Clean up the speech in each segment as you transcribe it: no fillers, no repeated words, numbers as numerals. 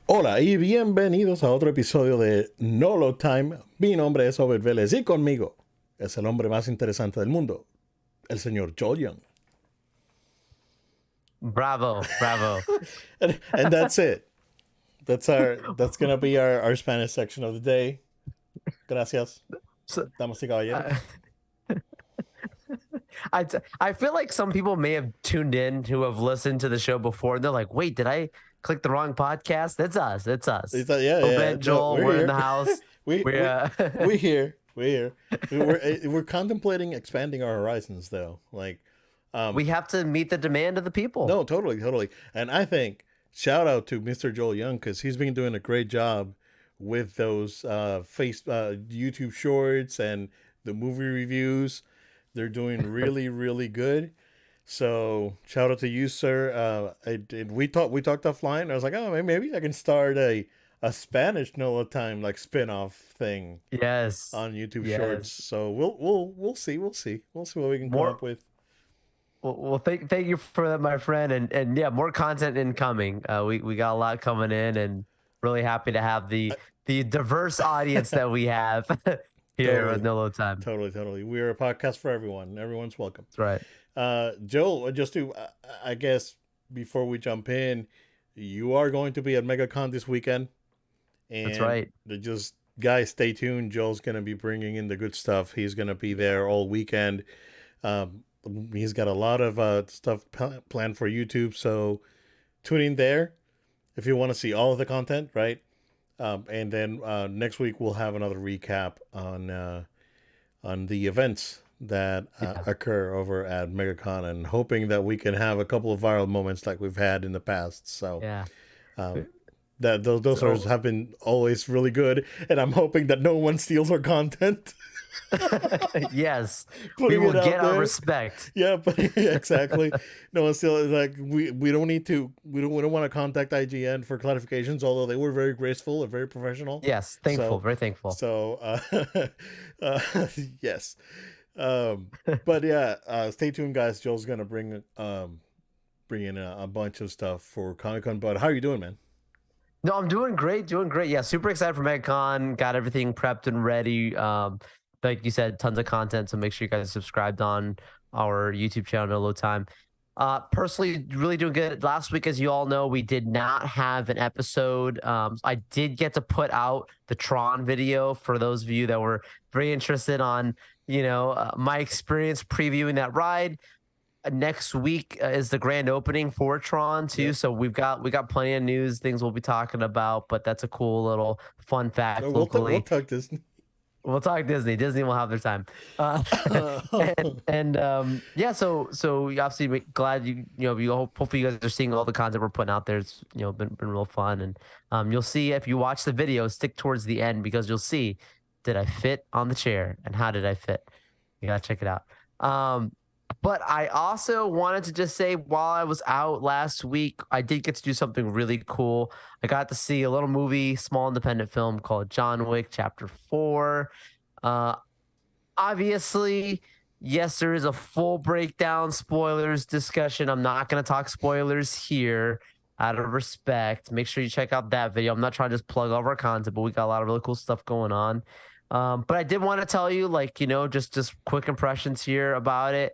Hola y bienvenidos a otro episodio de Nolo Time. Mi nombre es Obed Vélez y conmigo es el hombre más interesante del mundo, el señor Joel Young. Bravo, bravo. And that's it. That's gonna be our Spanish section of the day. Gracias, So, damas y uh, caballeros. I feel like some people may have tuned in who have listened to the show before. And they're like, "Wait, did I click the wrong podcast?" That's us. It's us. Yeah, yeah. Obed, No, Joel, we're we're in here. the house. we We we uh, we here. We're here. We're contemplating expanding our horizons though. we have to meet the demand of the people. No, totally, totally. And I think shout out to Mr. Joel Young because he's been doing a great job with those YouTube shorts and the movie reviews. They're doing really, really good. So shout out to you, sir. We talked offline. And I was like, oh, maybe I can start a Spanish Nola Time like spin-off thing Yes, on YouTube Shorts. yes. So we'll see what we can come up More. with. Well, thank you for that, my friend, and yeah, more content incoming. We got a lot coming in, and really happy to have the diverse audience that we have here at Totally. No Load Time. Totally, totally. We are a podcast for everyone. Everyone's welcome. That's right. Joel, just to, I guess, before we jump in, you are going to be at MegaCon this weekend. That's And right. just, guys, stay tuned. Joel's going to be bringing in the good stuff. He's going to be there all weekend. Um, he's got a lot of stuff planned for YouTube. So tune in there if you want to see all of the content, right? And then next week we'll have another recap on the events that Yeah. occur over at MegaCon, and hoping that we can have a couple of viral moments like we've had in the past. So Yeah. um, that those are, So have been always really good, and I'm hoping that no one steals our content, yes, we putting will it out get our there. respect. Yeah, but yeah, exactly. No one still like we don't need to we don't want to contact IGN for clarifications, although they were very graceful and very professional. Yes, thankful, So very thankful. so uh, yes. But yeah, stay tuned, guys. Joel's gonna bring in a bunch of stuff for Comic Con. But how are you doing, man? No, I'm doing great, doing great. Yeah, super excited for MegaCon. Got everything prepped and ready. Like you said, tons of content. So make sure you guys are subscribed on our YouTube channel, No Load Time. Personally, really doing good. Last week, as you all know, we did not have an episode. I did get to put out the Tron video for those of you that were very interested on, my experience previewing that ride. Next week is the grand opening for Tron too. Yep. So we got plenty of news, things we'll be talking about. But that's a cool little fun No, fact we'll locally. talk this. We'll talk Disney. Disney will have their time. Uh, and yeah, so you obviously glad you hopefully you guys are seeing all the content we're putting out there. It's been real fun, and you'll see if you watch the video, stick towards the end because you'll see, did I fit on the chair and how did I fit? You gotta check it out. But I also wanted to just say while I was out last week, I did get to do something really cool. I got to see a little movie, small independent film called John Wick Chapter 4. Uh, Obviously, yes, there is a full breakdown, spoilers discussion. I'm not going to talk spoilers here out of respect. Make sure you check out that video. I'm not trying to just plug all of our content, but we got a lot of really cool stuff going on. But I did want to tell you, just quick impressions here about it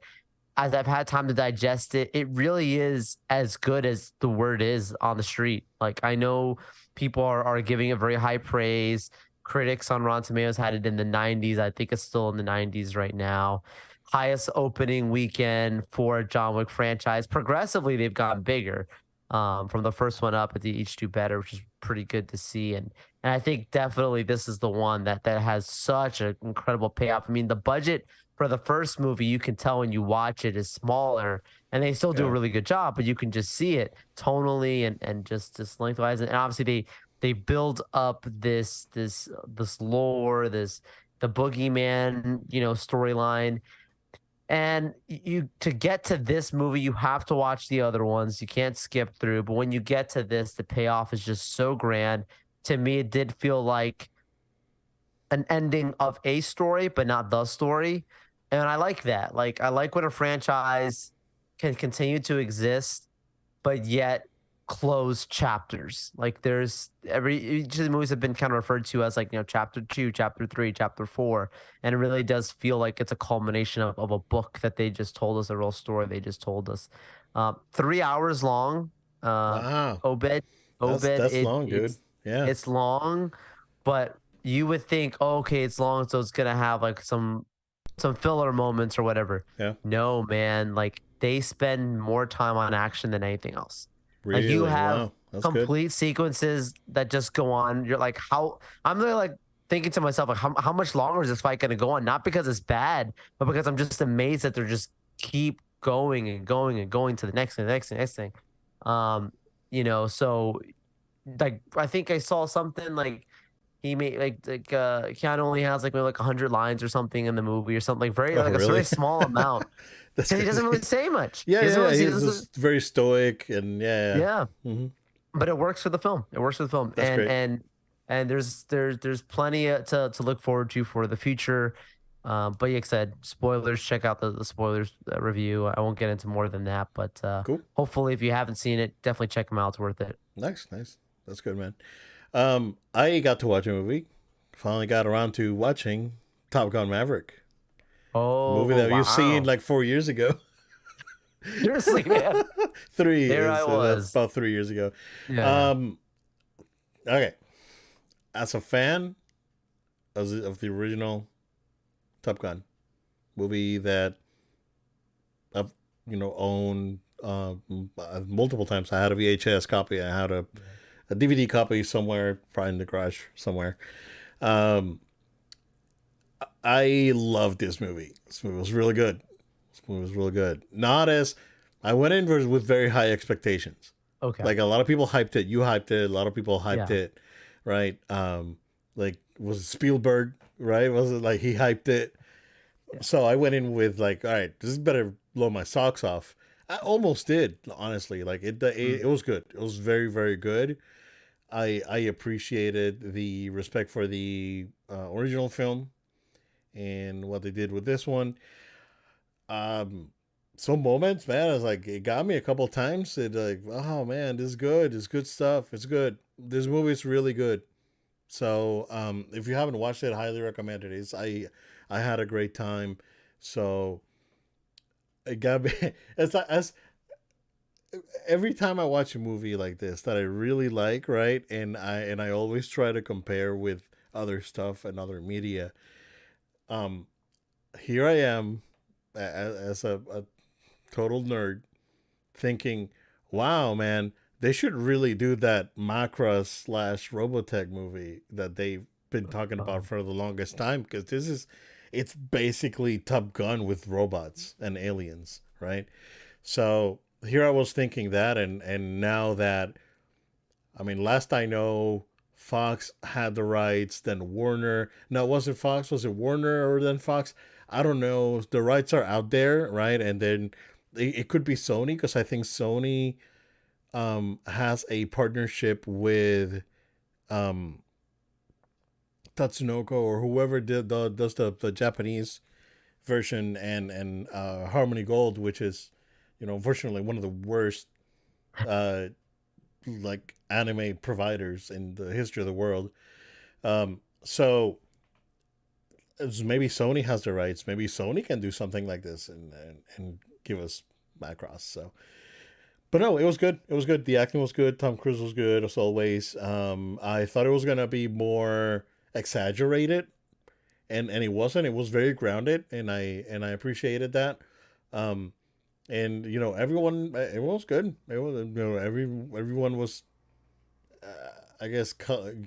as I've had time to digest it. It really is as good as the word is on the street. Like, I know people are giving it very high praise. Critics on Rotten Tomatoes had it in the 90s. I think it's still in the 90s right now. Highest opening weekend for a John Wick franchise. Progressively, they've gotten bigger. From the first one up, they each do better, which is pretty good to see. And I think definitely this is the one that has such an incredible payoff. I mean, the budget for the first movie, you can tell when you watch it, is smaller, and they still do a Yeah. really good job, but you can just see it tonally and just lengthwise. And obviously they build up this lore, the boogeyman, storyline. And you to get to this movie, you have to watch the other ones. You can't skip through. But when you get to this, the payoff is just so grand. To me, it did feel like an ending of a story, but not the story. And I like that. I like when a franchise can continue to exist, but yet closed chapters. Like there's every each of the movies have been kind of referred to as like, chapter 2, chapter 3, chapter 4, and it really does feel like it's a culmination of a book that they just told us, a real story they just told us. 3 hours long. Uh, Wow, Obed, Obed, that's long, dude. it's Yeah, it's long, but you would think, oh, okay, it's long, so it's gonna have like some filler moments or whatever. yeah. No, man, like they spend more time on action than anything else. Like you Really? have Wow, that's good. complete sequences that just go on. You're like, how I'm really like thinking to myself, like, how much longer is this fight gonna go on? Not because it's bad, but because I'm just amazed that they're just keep going and going and going to the next thing, the next thing, next thing. Um, so like I think I saw something like he made Keanu only has like maybe like 100 lines or something in the movie or something like very Oh, like a very really? small amount That's because he doesn't crazy. really say much. Yeah, He doesn't yeah, yeah. really he He's doesn't, just very stoic, and yeah, yeah, yeah. but it works for the film. It works for the film, That's great. and there's plenty to look forward to for the future. But like I said, spoilers. Check out the spoilers review. I won't get into more than that, but Cool. hopefully, if you haven't seen it, definitely check them out. It's worth it. Nice, nice. That's good, man. I got to watch a movie. Finally got around to watching Top Gun Maverick, a movie Oh that you've seen wow! like 4 years ago. Seriously, man. Three There I is that's was. about 3 years ago. Yeah. Um, okay, as a fan of the original Top Gun movie that I've owned multiple times. I had a VHS copy. I had a DVD copy somewhere, probably in the garage somewhere. Um, I love this movie. This movie was really good. This movie was really good. Not as I went in with very high expectations. Okay. Like a lot of people hyped it. You hyped it. A lot of people hyped Yeah. it, right? Like was it Spielberg, right? Was it like he hyped it? Yeah. So I went in with like, all right, this is better blow my socks off. I almost did, honestly. Like it Mm. was good. It was very, very good. I appreciated the respect for the original film and what they did with this one. Um, some moments, man, I was like, it got me a couple times. It like, oh man, this is good. It's good stuff. It's good. This movie is really good. So, if you haven't watched it, highly recommend it. I had a great time. So it got me. It's like as every time I watch a movie like this that I really like, right? And I always try to compare with other stuff and other media. Um, Here I am as a total nerd thinking, wow, man, they should really do that Macross slash Robotech movie that they've been talking about Um, for the longest time because it's basically Top Gun with robots and aliens, right? So here I was thinking that, and now that I mean, last I know, Fox had the rights, then Warner. No, was it Fox? Was it Warner or then Fox? I don't know. The rights are out there, right? And then it could be Sony because I think Sony has a partnership with um, Tatsunoko or whoever does the Japanese version and Harmony Gold, which is unfortunately one of the worst uh, like anime providers in the history of the world. So maybe Sony has the rights. Maybe Sony can do something like this and give us Macross. So, but no, it was good. It was good. The acting was good. Tom Cruise was good as always. I thought it was gonna be more exaggerated, and it wasn't. It was very grounded, and I appreciated that. Um, and everyone was good. It was everyone was I guess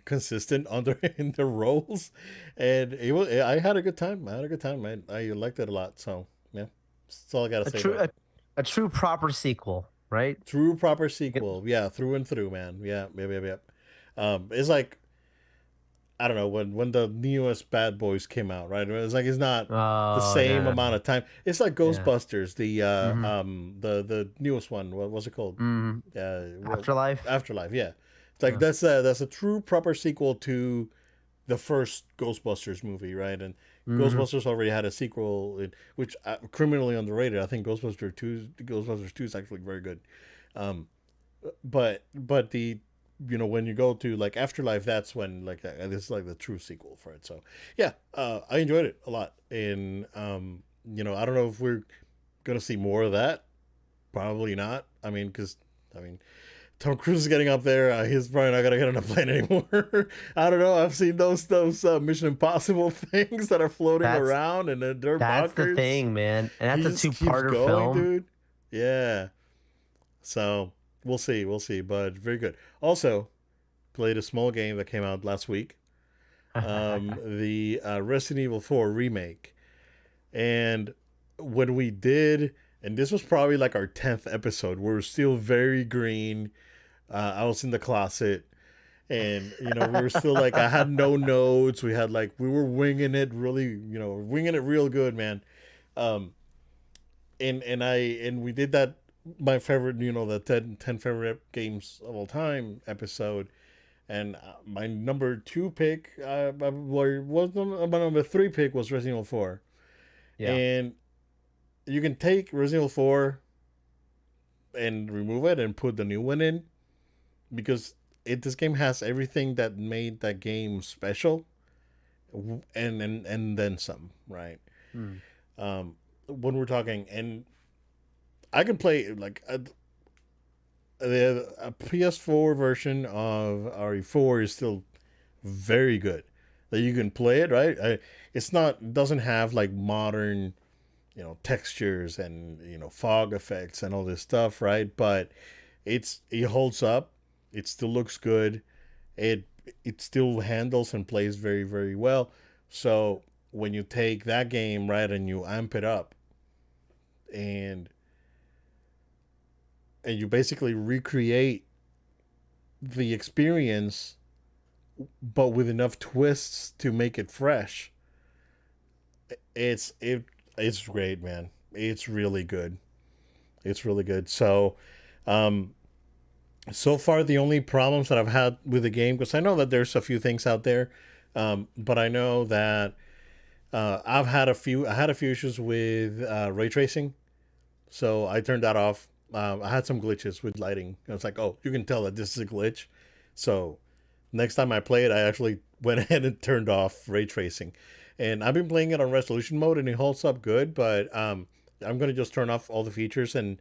consistent on their in their roles, and it was. I had a good time. I had a good time. I liked it a lot. So yeah, that's all I gotta a say true about it. a true proper sequel, right? True proper Get- sequel. Yeah, through and through, man. Yeah, yep, yep, yep. It's like I don't know when the newest Bad Boys came out, right? It's like it's not the Oh same no, amount of time. It's like yeah. Ghostbusters, Mm-hmm. the newest one. What was it called? Mm-hmm. Well, Afterlife. Afterlife. Yeah, it's like Yeah. that's a true proper sequel to the first Ghostbusters movie, right? And Mm-hmm. Ghostbusters already had a sequel, which criminally underrated. I think Ghostbusters two is actually very good. Um, but the when you go to like Afterlife, that's when like this is like the true sequel for it. So yeah, I enjoyed it a lot, and I don't know if we're gonna see more of that. Probably not. I mean, because I mean, Tom Cruise is getting up there. He's probably not gonna get on a plane anymore. I don't know. I've seen those Mission Impossible things that are floating That's around, and they're that's the bonkers. thing, man. And He that's a just keeps two-parter going, film. dude. Yeah. So we'll see. But very good. Also, played a small game that came out last week. The Resident Evil 4 remake, and when we did, and this was probably like our 10th episode. We were still very green. I was in the closet, and we were still like I had no notes. We had like we were winging it really, winging it real good, man. Um, and we did that. My favorite, the 10 favorite games of all time episode, and my number two pick, was my number three pick was Resident Evil 4, Yeah. and you can take Resident Evil 4 and remove it and put the new one in because this game has everything that made that game special, and then some, right? Hmm. When we're talking, and I can play like a PS4 version of RE4 is still very good. That you can play it, right? It's not doesn't have like modern textures and fog effects and all this stuff, right? But it holds up. It still looks good. It it still handles and plays very very well. So when you take that game, right, and you amp it up, and you basically recreate the experience but with enough twists to make it fresh, it's great, man. It's really good. It's really good. So um so far the only problems that I've had with the game, because I know that there's a few things out there, but I know that I had a few issues with ray tracing, so I turned that off. I had some glitches with lighting. I was like, oh, you can tell that this is a glitch. So next time I play it, I actually went ahead and turned off ray tracing. And I've been playing it on resolution mode, and it holds up good. But I'm gonna just turn off all the features and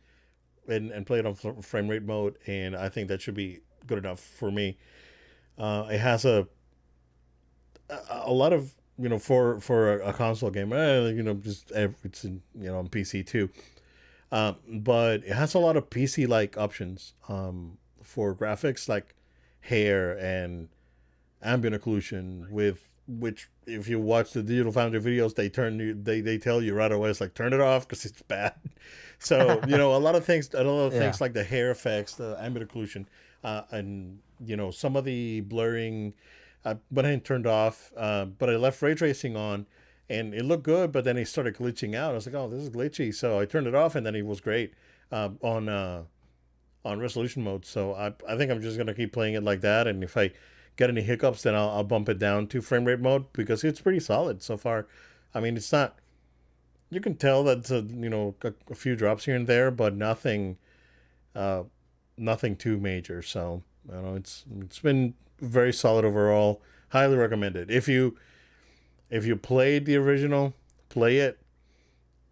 play it on frame rate mode, and I think that should be good enough for me. It has a lot of for a console game, just it's in, on PC too. But it has a lot of PC like options for graphics, like hair and ambient occlusion, with which if you watch the Digital Foundry videos, they tell you right away, it's like turn it off because it's bad. So a lot of Yeah. things like the hair effects, the ambient occlusion, and some of the blurring, I went ahead and turned off, but I left ray tracing on, and it looked good. But then it started glitching out. I was like, oh, this is glitchy. So I turned it off, and then it was great on resolution mode. So I think I'm just gonna keep playing it like that. And if I get any hiccups, then I'll bump it down to frame rate mode because it's pretty solid so far. I mean, it's not. You can tell that a few drops here and there, but uh, nothing too major. So it's been very solid overall. Highly recommended. If you played the original, play it.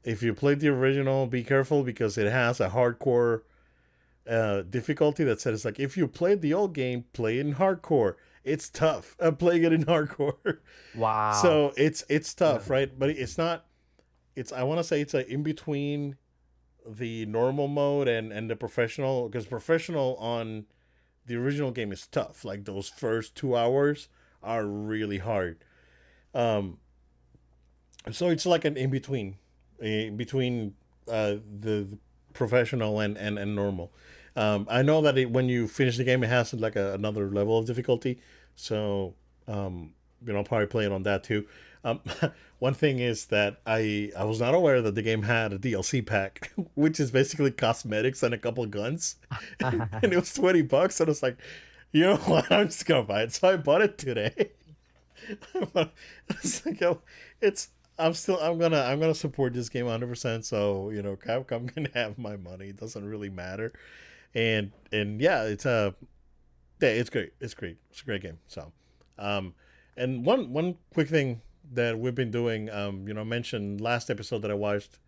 If you played the original, be careful because it has a hardcore difficulty that says like if you played the old game, play it in hardcore. It's tough playing it in hardcore. Wow. So it's Yeah. tough, right? But it's not. It's I want to say it's a in between the normal mode and the professional, because professional on the original game is tough. Like those first 2 hours are really hard. Um, so it's like an in between the professional and normal. I know that when you finish the game, it has like another level of difficulty. So I'll probably play it on that too. Um, one thing is that I was not aware that the game had a DLC pack, which is basically cosmetics and a couple guns, and it was $20, and I was like, you know what, I'm just gonna buy it. So I bought it today. It's like, it's I'm gonna support this game 100%. So Capcom can have my money. It doesn't really matter. And yeah, yeah, it's great. It's great. It's a great game. So, um, and one quick thing that we've been doing, I mentioned last episode that I watched,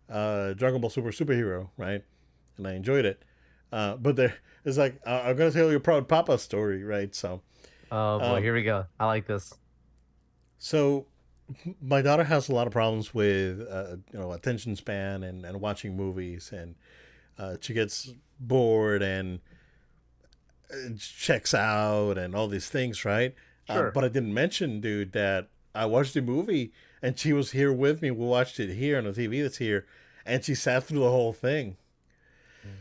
Dragon Ball Super Superhero, right? And I enjoyed it. But there, it's like I'm gonna tell you a proud papa story, right? Oh boy, Um, here we go. I like this. so my daughter has a lot of problems with attention span and watching movies, and she gets bored and checks out and all these things, right? Sure. But I didn't mention, dude, that I watched the movie and she was here with me. We watched it here on the TV that's here, and she sat through the whole thing.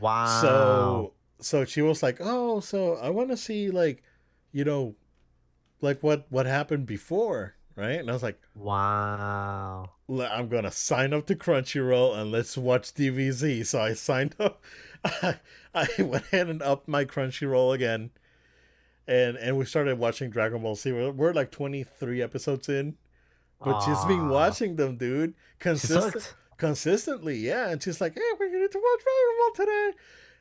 Wow. So she was like, "Oh, so I want to see you know, like what happened before, right?" And I was like, Wow. I'm gonna sign up to Crunchyroll and let's watch DBZ. So I signed up. I went ahead and upped my Crunchyroll again, and we started watching Dragon Ball Z. We're like 23 episodes in, but she's been Ah. watching them, dude, She's hooked. consistently. Yeah, and she's like, "Hey, we need to watch Dragon Ball today."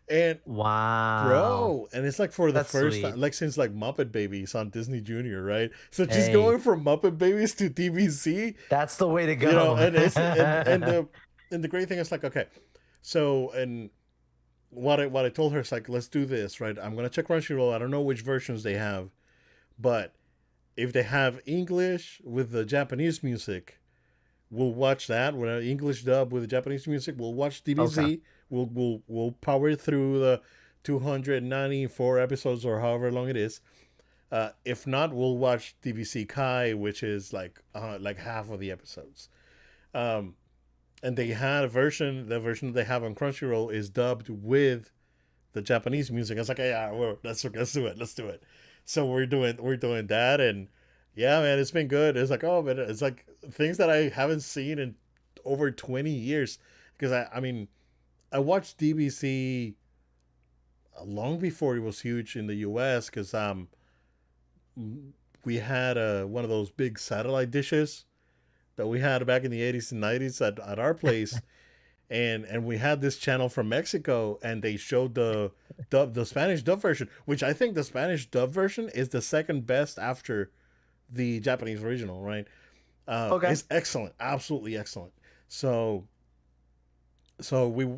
And Wow. bro, and it's like for the That's first time, sweet. like since like Muppet Babies on Disney Junior, right? So she's Hey, going from Muppet Babies to DBZ, that's the way to go. and it's and the great thing is like, okay, so and what I told her is like, let's do this, right? I'm gonna check Crunchyroll. I don't know which versions they have, but if they have English with the Japanese music, we'll watch that. With an English dub with the Japanese music, we'll watch Okay. DBZ. We'll power through the 294 episodes or however long it is. If not, we'll watch DBC Kai, which is like half of the episodes. Um, and they had the version that they have on Crunchyroll is dubbed with the Japanese music. I was like, yeah, let's do it, let's do it. So we're doing that, and yeah, man, it's been good. It's like, oh man, it's like things that I haven't seen in over 20 years, because I mean I watched DBC long before it was huge in the U.S. because we had one of those big satellite dishes that we had back in the 80s and 90s at our place, and we had this channel from Mexico, and they showed the Spanish dub version, which I think the Spanish dub version is the second best after the Japanese original, right? Okay. It's excellent, absolutely excellent. So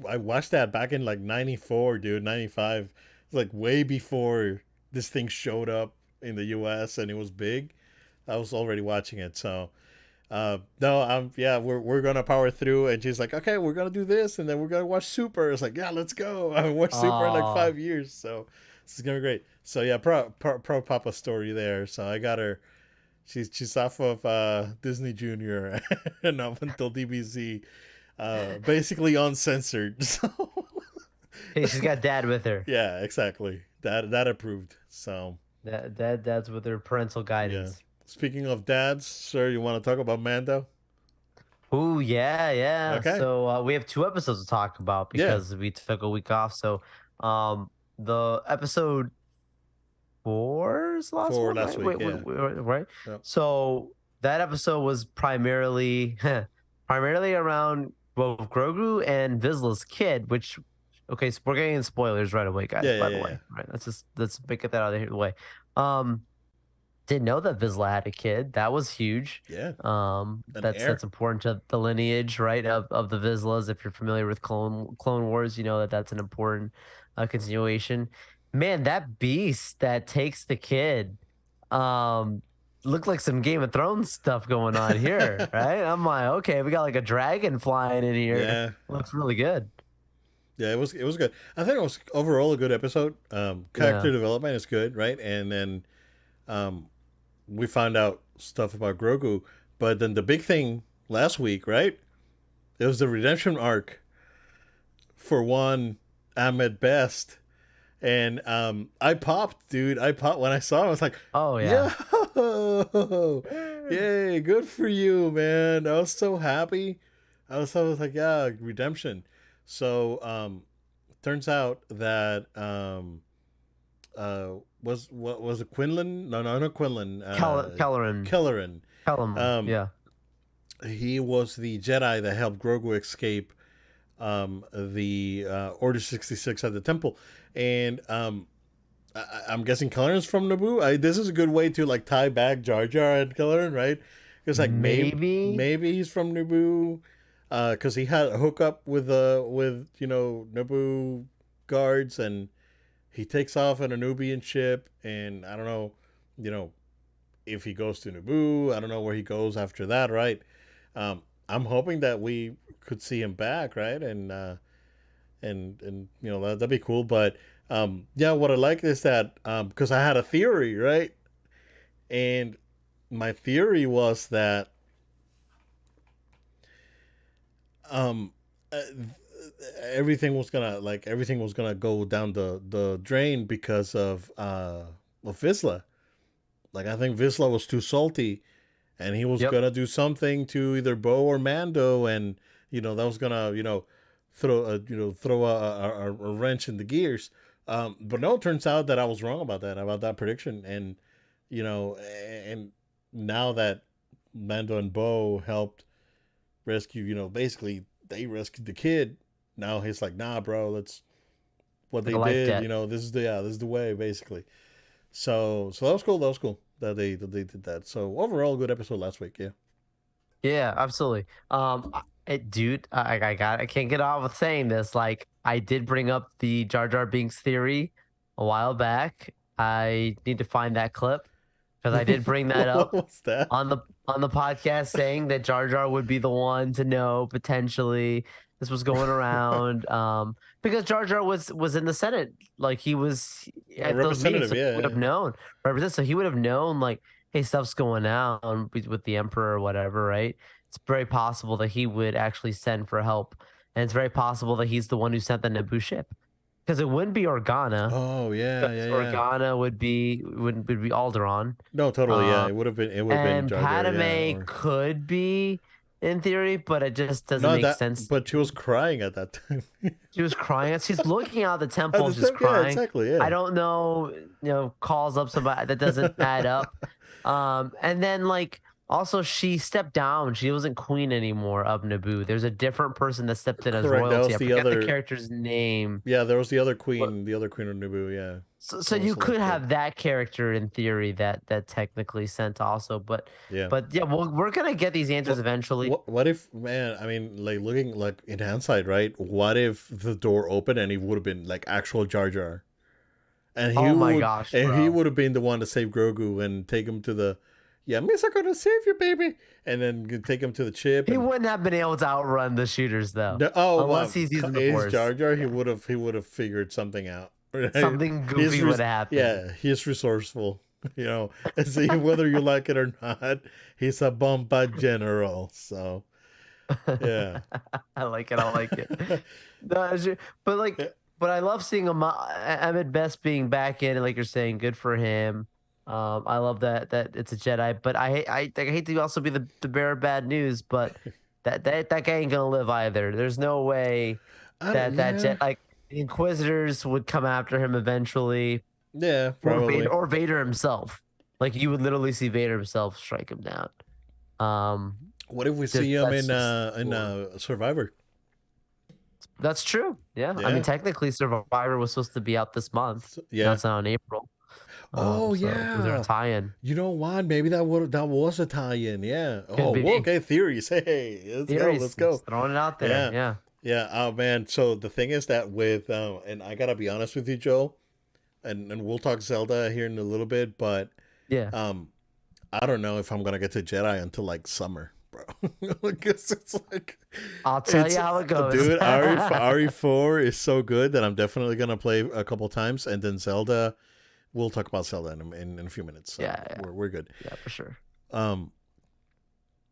I watched that back in like 94, dude, 95. It's like way before this thing showed up in the US and it was big. I was already watching it. So no, yeah, we're gonna power through, and she's like, okay, we're gonna do this, and then we're gonna watch Super. It's like, yeah, let's go. I haven't watched Super in like Oh, 5 years, so this is gonna be great. So yeah, pro Papa story there. So I got her. She's off of Disney Junior and up until DBZ, basically uncensored. So hey, she's got dad with her. yeah, exactly. That approved. So Dad's with her parental yeah. guidance. Speaking of dads, sir, you want to talk about Mando? Oh yeah, yeah. Okay. So we have two episodes to talk about Yeah. because we took a week off. So the episode four is the last For one, last right? week, Wait, yeah. right? Yep. So that episode was primarily primarily around both Grogu and Vizsla's kid, which okay, so we're getting spoilers right away, guys, Yeah, by yeah, the yeah, way. yeah. Right. Let's get that out of the way. Um didn't know that Vizsla had a kid. That was huge. Yeah. An That's heir. important to the lineage, right, of the Vizslas. If you're familiar with Clone Wars, you know that that's an important continuation. Man, that beast that takes the kid, um, looked like some Game of Thrones stuff going on here, right? I'm like, okay, we got like a dragon flying in here. Yeah. Looks really good. Yeah, it was good. I think it was overall a good episode. Yeah. Character development is good, right? And then um, we found out stuff about Grogu, but then the big thing last week, right? It was the redemption arc for one Ahmed Best, and I popped, dude. I popped when I saw him. I was like, Oh yeah. "Yo, yay, good for you, man!" I was so happy. I was like, "Yeah, redemption." So turns out that what was it, Quinlan? No, no, not Quinlan. Kelleran. Kelleran. Kellum. Um, Yeah. he was the Jedi that helped Grogu escape the Order 66 at the temple, and I'm guessing Kelleran's from Naboo. This is a good way to like tie back Jar Jar and Kelleran, right? Because like Maybe. maybe he's from Naboo, because he had a hookup with Naboo guards, and he takes off on a Nubian ship, and I don't know, you know, if he goes to Naboo. I don't know where he goes after that, right? I'm hoping that we could see him back, right? And that'd be cool. But yeah, what I like is that because I had a theory, right? And my theory was that um uh, everything was gonna go down the drain because of Vizsla. Like I think Vizsla was too salty, and he was Yep. gonna do something to either Bo or Mando, and that was gonna throw a wrench in the gears. But no, it turns out that I was wrong about that prediction, and and now that Mando and Bo helped rescue, basically they rescued the kid. Now he's like, nah, bro, that's what Like they a life did. debt. This is the way, basically. So that was cool. That was cool that they did that. So overall, good episode last week. Yeah. Yeah, absolutely. Dude, I can't get off with saying this. Like, I did bring up the Jar Jar Binks theory a while back. I need to find that clip because I did bring that What up was that? on the podcast, saying that Jar Jar would be the one to know potentially. This was going around because Jar Jar was in the Senate, like he was at those meetings, Representative. so he Yeah, would have yeah. known. Represent, so he would have known, like, hey, stuff's going on with the Emperor or whatever, right? It's very possible that he would actually send for help, and it's very possible that he's the one who sent the Naboo ship, because it wouldn't be Organa, Oh yeah, because yeah, yeah. Organa would be Alderaan. No, totally. Yeah, Um, it would have been and Jar Jar. Yeah, Padme or could be in theory, but it just doesn't no make that. sense. But she was crying at that time. She was crying. She's looking out the At temple the and she's time, yeah, crying. exactly. I Yeah. don't know, calls up somebody that doesn't add up. And then, like, also she stepped down. She wasn't queen anymore of Naboo. There's a different person that stepped in as Correct. That was royalty. I the forget the other. character's name. Yeah, there was the other But queen. The other queen of Naboo. Yeah, so that was you could selected. have that character in theory that technically sent also, but Yeah. yeah, we're gonna get these answers What, eventually. what if, man? I mean, like looking like in hindsight, right? What if the door opened and he would have been like actual Jar Jar, and Oh my gosh, he bro. would have been the one to save Grogu and take him to the, yeah, Misa gonna save you, baby, and then take him to the chip He and. wouldn't have been able to outrun the shooters though, No, oh unless well, he's using the is force. Jar Jar? Yeah. He would have figured something out. Right? Something goofy would happen. Yeah, he's resourceful. See whether you like it or not. He's a bomba general. So yeah. I like it. I like it. No, but Yeah. like, but I love seeing Ahmed Best being back in, and like you're saying, good for him. I love that it's a Jedi, but I hate to also be the bearer of bad news, but that guy ain't gonna live either. There's no way I don't, that yeah. jet, like, the Inquisitors would come after him eventually, Yeah, Vader, probably. or Vader himself. Like, you would literally see Vader himself strike him down. Um, What if we just see him that's just in cool. Survivor? That's true. Yeah. I mean, Yeah. technically, Survivor was supposed to be out this month. Yeah. That's not in April. Oh So was there a yeah. tie-in? You know what? Maybe that was a tie-in. Yeah. Could Oh, well, be. okay. Theories. Hey, let's go. Theories. Let's go. Just throwing it out there. Yeah. Yeah. Yeah. Oh man. So the thing is that with and I gotta be honest with you, Joe, and we'll talk Zelda here in a little bit, but Yeah. um, I don't know if I'm gonna get to Jedi until like summer, bro. Because it's like I'll tell it's you how it goes. dude, RE4 is so good that I'm definitely gonna play a couple times, and then Zelda. We'll talk about Zelda in a few minutes. So Yeah. Yeah. we're good. Yeah, for sure. Um,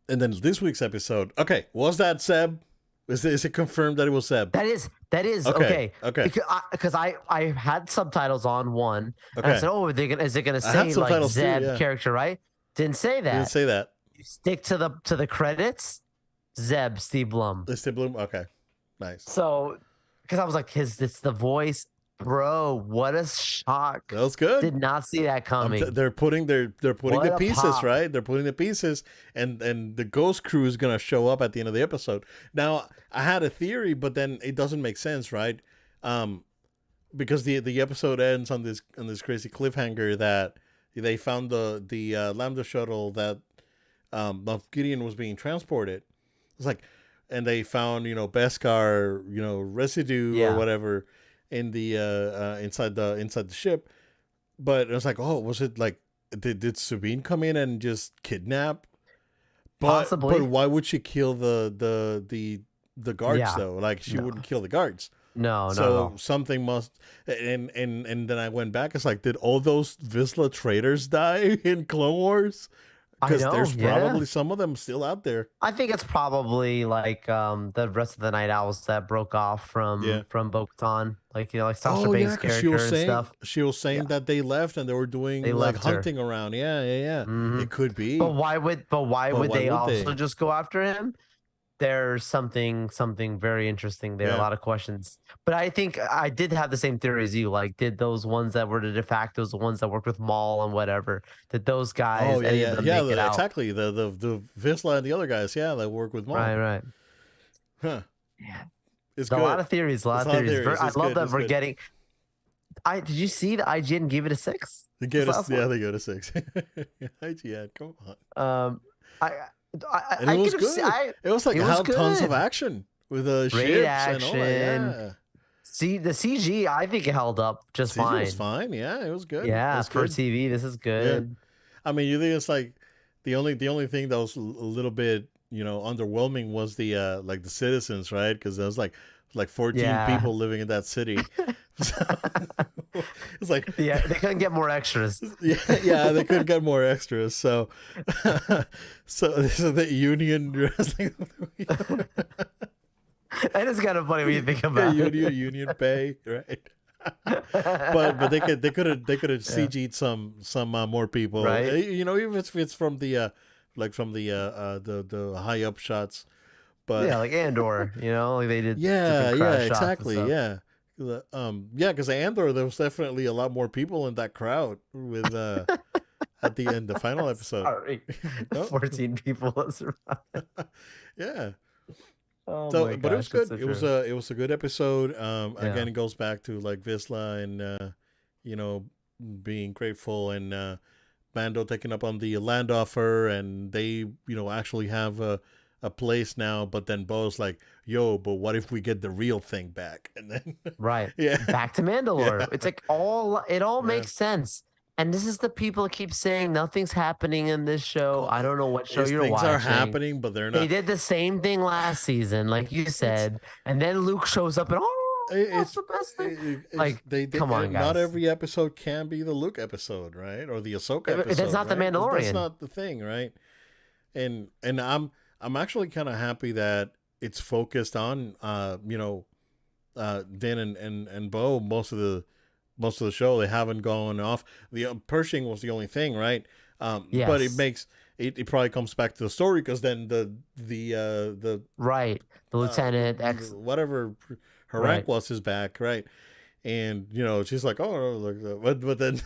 and then this week's episode. Okay, was that Seb? Is it confirmed that it was Seb? That is Okay. okay. Okay. Because I had subtitles on one, and I Okay. said, "Oh, is it gonna I had say like subtitles too, Zeb yeah. character, right?" Didn't say Didn't that. say that. You stick to the credits. Zeb, Steve Blum. Listed Bloom. Okay. Nice. So, because I was like, it's the voice. Bro, what a shock. That was good. Did not see that coming. They're putting What the a pieces, pop. right? They're putting the pieces, and the ghost crew is gonna show up at the end of the episode. Now, I had a theory, but then it doesn't make sense, right? Because the episode ends on this crazy cliffhanger that they found the Lambda shuttle that Moff Gideon was being transported. It's like, and they found Beskar residue Yeah. or whatever in the inside the ship. But it was like, oh, was it like did Sabine come in and just kidnap? Possibly. But why would she kill the guards Yeah. though? Like she No. wouldn't kill the guards. No, So no. something must, and then I went back. It's like, did all those Vizsla traitors die in Clone Wars? I Because know, there's yeah. probably some of them still out there. I think it's probably like the rest of the Night Owls that broke off from Yeah. Bo-Katan, like like Sasha Oh Banks' yeah, because character she was and saying stuff. she was saying Yeah. that they left and they were doing They like left her. hunting around. Yeah. Mhm. It could be. But why would But they why would also they? just go after him? There's something very interesting there. A Yeah. lot of questions. But I think I did have the same theory as you. Like, did those ones that were the de factos, the ones that worked with Maul and whatever, did those guys, Oh any of them make it out? exactly. The Vizsla and the other guys, yeah, that work with Maul. Right. Huh. Yeah. It's A good. lot of theories. A lot It's of a lot of theories. theories. I It's love good, that it's we're good. getting. Did you see the IGN give it a 6? They go This last to, one? they go to 6. IGN, come on. I And it was could have good. It was like It was had tons of good. action with the Great ships and all that. action. Yeah. See the CG. I think it held up just CG fine. was fine. Yeah, it was good. It Yeah, was for good. TV, this is good. I mean, you think it's like the only thing that was a little bit underwhelming was the like the citizens, right? Because there was like 14 Yeah. people living in that city. So, it's like Yeah, they couldn't get more extras. yeah, they could get more extras. So so the union wrestling. That is kind of funny when you think Yeah, about it. union pay, right? But they could have CG'd some more people, Right. even if it's from the the high up shots. But Yeah, like Andor, like they did. yeah, different yeah, crash shots and exactly, stuff. yeah. Because Andor, there was definitely a lot more people in that crowd with at the end, the final episode. Sorry, No. 14 people that survived. Yeah. Oh So, my but it was gosh, good. that's It was so true. it was a good episode. Yeah. Again, it goes back to like Vizsla and being grateful and Mando taking up on the land offer, and they actually have a place now. But then Bo's like, "Yo, but what if we get the real thing back?" And then Right. yeah, Back to Mandalore. Yeah. It's like it all Yeah. makes sense. And this is the people that keep saying nothing's happening in this show. I don't know what show These you're things watching. are happening, but they're They not. did the same thing last season, like you said, and then Luke shows up and that's the best thing. Like, come on, Not guys. every episode can be the Luke episode, right? Or the Ahsoka But episode. that's not the right? That's Mandalorian. not the thing, right? And I'm actually kind of happy that it's focused on Din and Bo most of the show. They haven't gone off. The Pershing was the only thing, right? But it Yes. makes it probably comes back to the story because then the Right. The Lieutenant X. whatever her Right. rank was is back, right? And she's like, oh, look, but then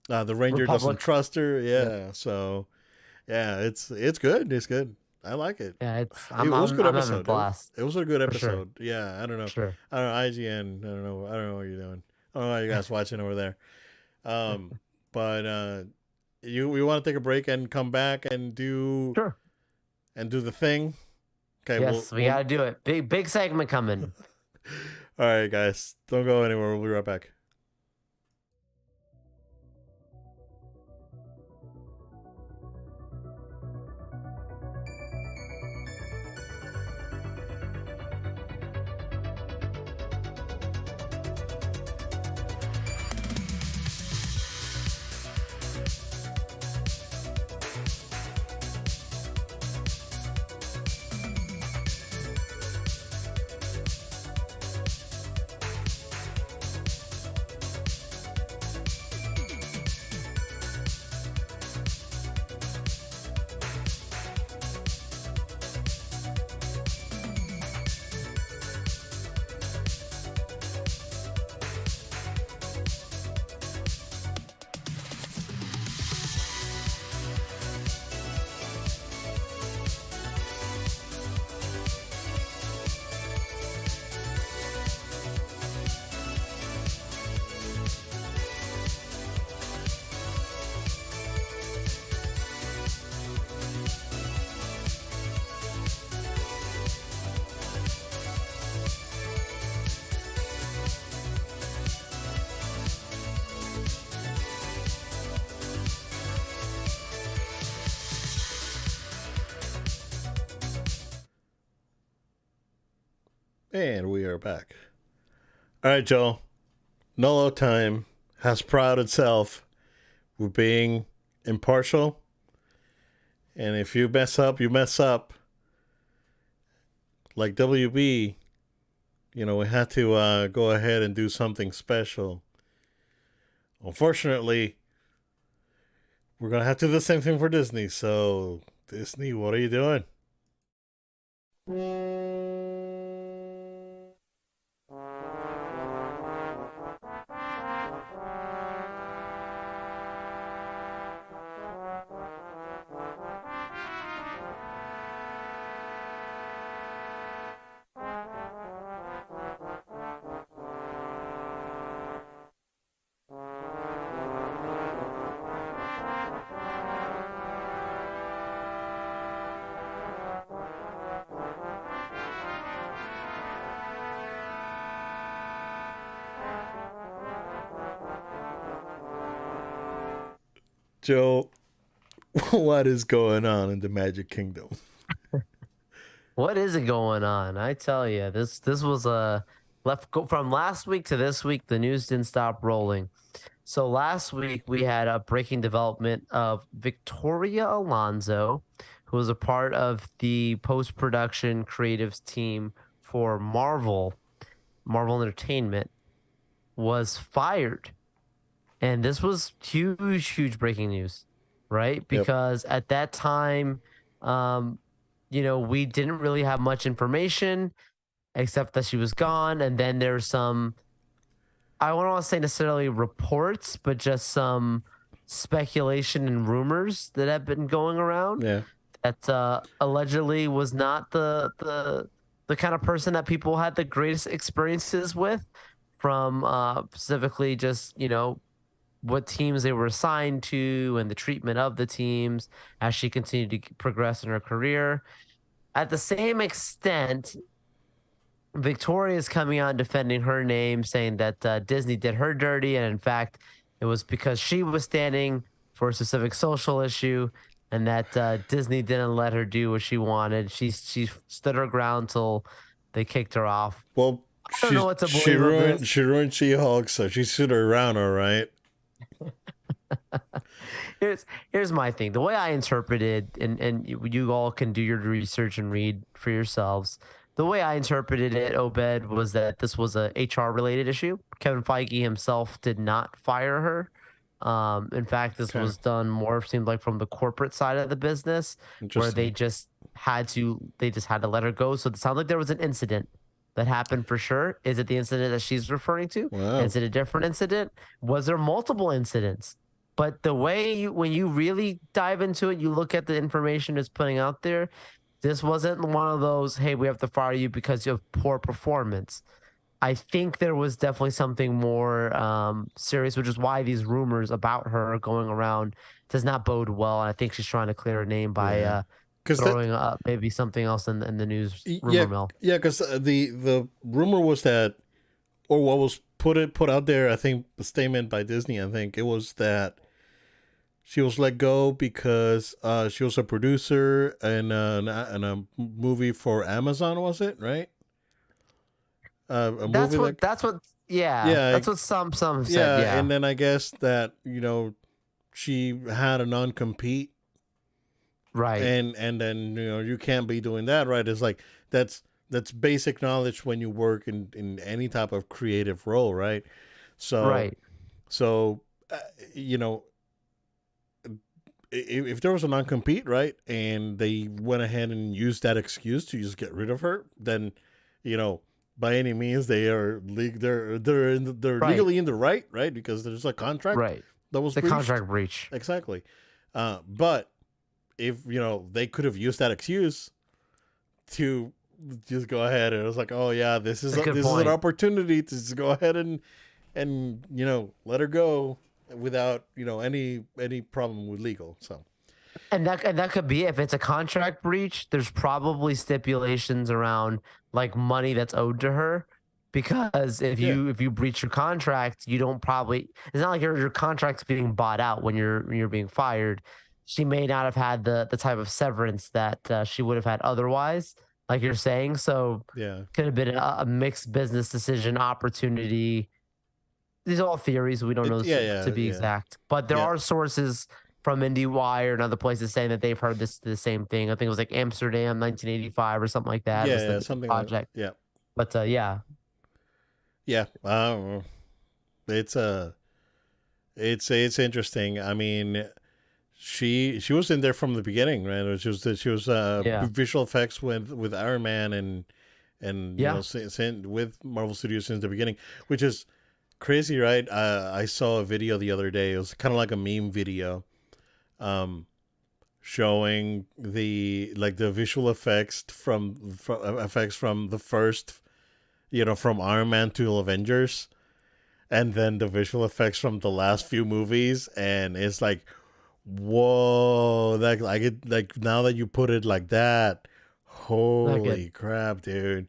the ranger doesn't Republic. trust her, yeah. So yeah, it's good. It's good. I like it. Yeah, It was a good I'm having a episode. blast. It was a good For sure. episode. Yeah, I don't know. Sure. I don't know, IGN. I don't know what you're doing. I don't know how you guys watching over there. But we want to take a break and come back and do Sure. the thing. Okay. Yes, we gotta do it. Big segment coming. All right, guys. Don't go anywhere. We'll be right back. And we are back. All right, Joel. Nolo time has prided itself with being impartial. And if you mess up, you mess up. Like WB, we had to go ahead and do something special. Unfortunately, we're going to have to do the same thing for Disney. So, Disney, what are you doing? Joe, what is going on in the Magic Kingdom? What is it going on? I tell you, this was a left go from last week to this week. The news didn't stop rolling. So last week we had a breaking development of Victoria Alonso, who was a part of the post-production creatives team for Marvel Entertainment, was fired. And this was huge breaking news, right? Yep. Because at that time, um, we didn't really have much information except that she was gone. And then there's some, I don't want to say necessarily reports, but just some speculation and rumors that have been going around Yeah. that allegedly was not the kind of person that people had the greatest experiences with, from specifically just what teams they were assigned to and the treatment of the teams as she continued to progress in her career. At the same extent, Victoria is coming out and defending her name, saying that Disney did her dirty, and in fact, it was because she was standing for a specific social issue, and that Disney didn't let her do what she wanted. She stood her ground till they kicked her off. Well, I don't know what to believe of this. She ruined She-Hulk, so she stood her around, all right. Here's my thing. The way I interpreted, and you all can do your research and read for yourselves. The way I interpreted it, Obed, was that this was a HR related issue. Kevin Feige himself did not fire her. In fact, this was done more, seemed like, from the corporate side of the business, where they just had to let her go. So it sounds like there was an incident that happened for sure. Is it the incident that she's referring to? Wow. Is it a different incident? Was there multiple incidents? But the way when you really dive into it, you look at the information it's putting out there. This wasn't one of those, hey, we have to fire you because you have poor performance. I think there was definitely something more serious, which is why these rumors about her going around does not bode well. And I think she's trying to clear her name by throwing up maybe something else in the news rumor mill. Yeah, because the rumor was that, or what was put out there, I think the statement by Disney, I think it was that she was let go because she was a producer in a movie for Amazon, was it, right? That's what some said. Yeah, and then I guess that she had a non-compete, right? And then you can't be doing that, right? It's like that's basic knowledge when you work in any type of creative role, right? So right. So if there was a non-compete, right, and they went ahead and used that excuse to just get rid of her, then by any means they're legally in the right, because there's a contract that was breached. Contract breach, exactly. But if they could have used that excuse to just go ahead, and it was like, oh yeah, this is an opportunity to just go ahead and let her go without any problem with legal. So and that could be, if it's a contract breach, there's probably stipulations around like money that's owed to her, because if you breach your contract, you don't probably, it's not like your contract's being bought out when you're being fired. She may not have had the type of severance that she would have had otherwise. like you're saying. So Yeah. could have been a mixed business decision opportunity. These are all theories. We don't know Yeah, to yeah, be yeah, exact, but there yeah, are sources from IndieWire and other places saying that they've heard the same thing. I think it was like Amsterdam, 1985, or something like that. It yeah, was yeah, the something like project. yeah, But yeah, yeah. It's it's interesting. I mean, she was in there from the beginning, right? She was yeah, visual effects with Iron Man and yeah. with Marvel Studios since the beginning, which is crazy, right? I saw a video the other day. It was kind of like a meme video, um, showing the visual effects from the first, from Iron Man to Avengers, and then the visual effects from the last few movies, and it's like, whoa, that like it like now that you put it like that, Not good. holy crap, dude.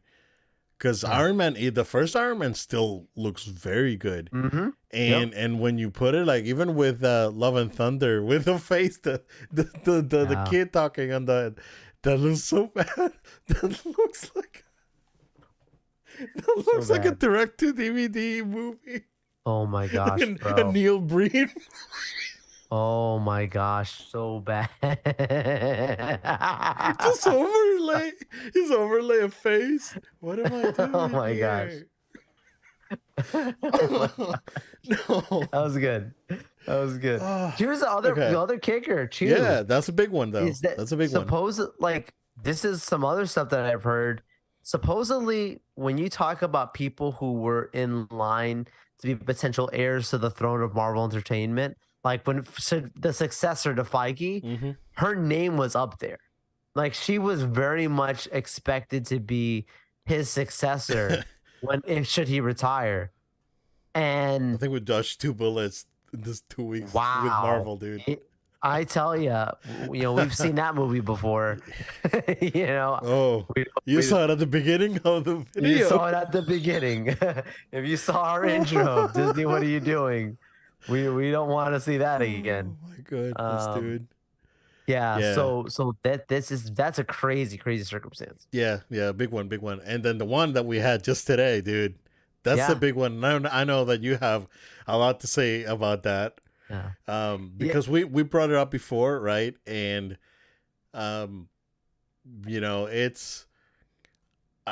Because Yeah. the first Iron Man still looks very good, Mm-hmm. Yep. and when you put it like even with Love and Thunder, with the face, the Yeah. kid talking on that looks so bad. That looks like that So looks like a bad. direct to DVD movie. Oh my gosh, A bro. Neil Breen Oh my gosh, so bad. just overlay his overlay of face. What am I Oh doing my gosh. here? Oh my No. That was good. That was good. Ah, Here's okay. the other kicker Yeah, too. that's a big one though. Is that That's a big one. like this is some other stuff that I've heard. Supposedly, when you talk about people who were in line to be potential heirs to the throne of Marvel Entertainment, like when the successor to Feige, Hmm. her name was up there. Like she was very much expected to be his successor when if should he retire. I And think we dodged two bullets in this 2 weeks with wow. Marvel, dude. I tell you, we've seen that movie before. you know, Oh, we, you we saw it at the beginning of the you video. saw it at the beginning. If you saw our intro, Disney, what are you doing? We don't want to see that Oh again. my goodness, Um, dude. yeah. Yeah. So that's a crazy circumstance. Yeah, yeah, big one, big one. And then the one that we had just today, dude. That's the Yeah. big one. I know that you have a lot to say about that. Yeah. Yeah. Because we brought it up before, right? And um, it's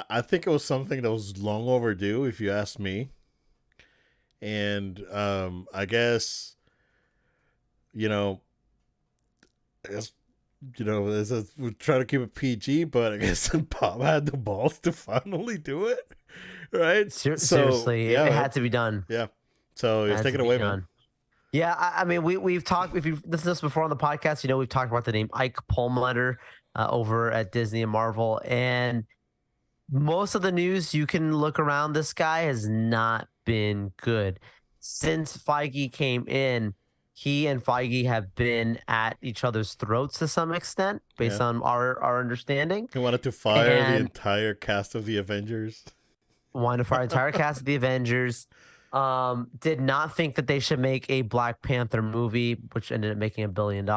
I think it was something that was long overdue, if you ask me. And I guess, you know, I guess we try to keep it PG, but I guess Bob had the balls to finally do it, right? So Seriously, yeah, it man, had to be done. yeah. So It you had take to it be away, man. done. Yeah, I mean, we've talked. If you've listened to us before on the podcast, we've talked about the name Ike Perlmutter over at Disney and Marvel, and most of the news you can look around. This guy has not been good since Feige came in. He and Feige have been at each other's throats to some extent, based Yeah, on our understanding, he wanted to fire the and entire cast of the Avengers. wanted for our entire cast of the Avengers. Did not think that they should make a Black Panther movie, which ended up making $1 billion,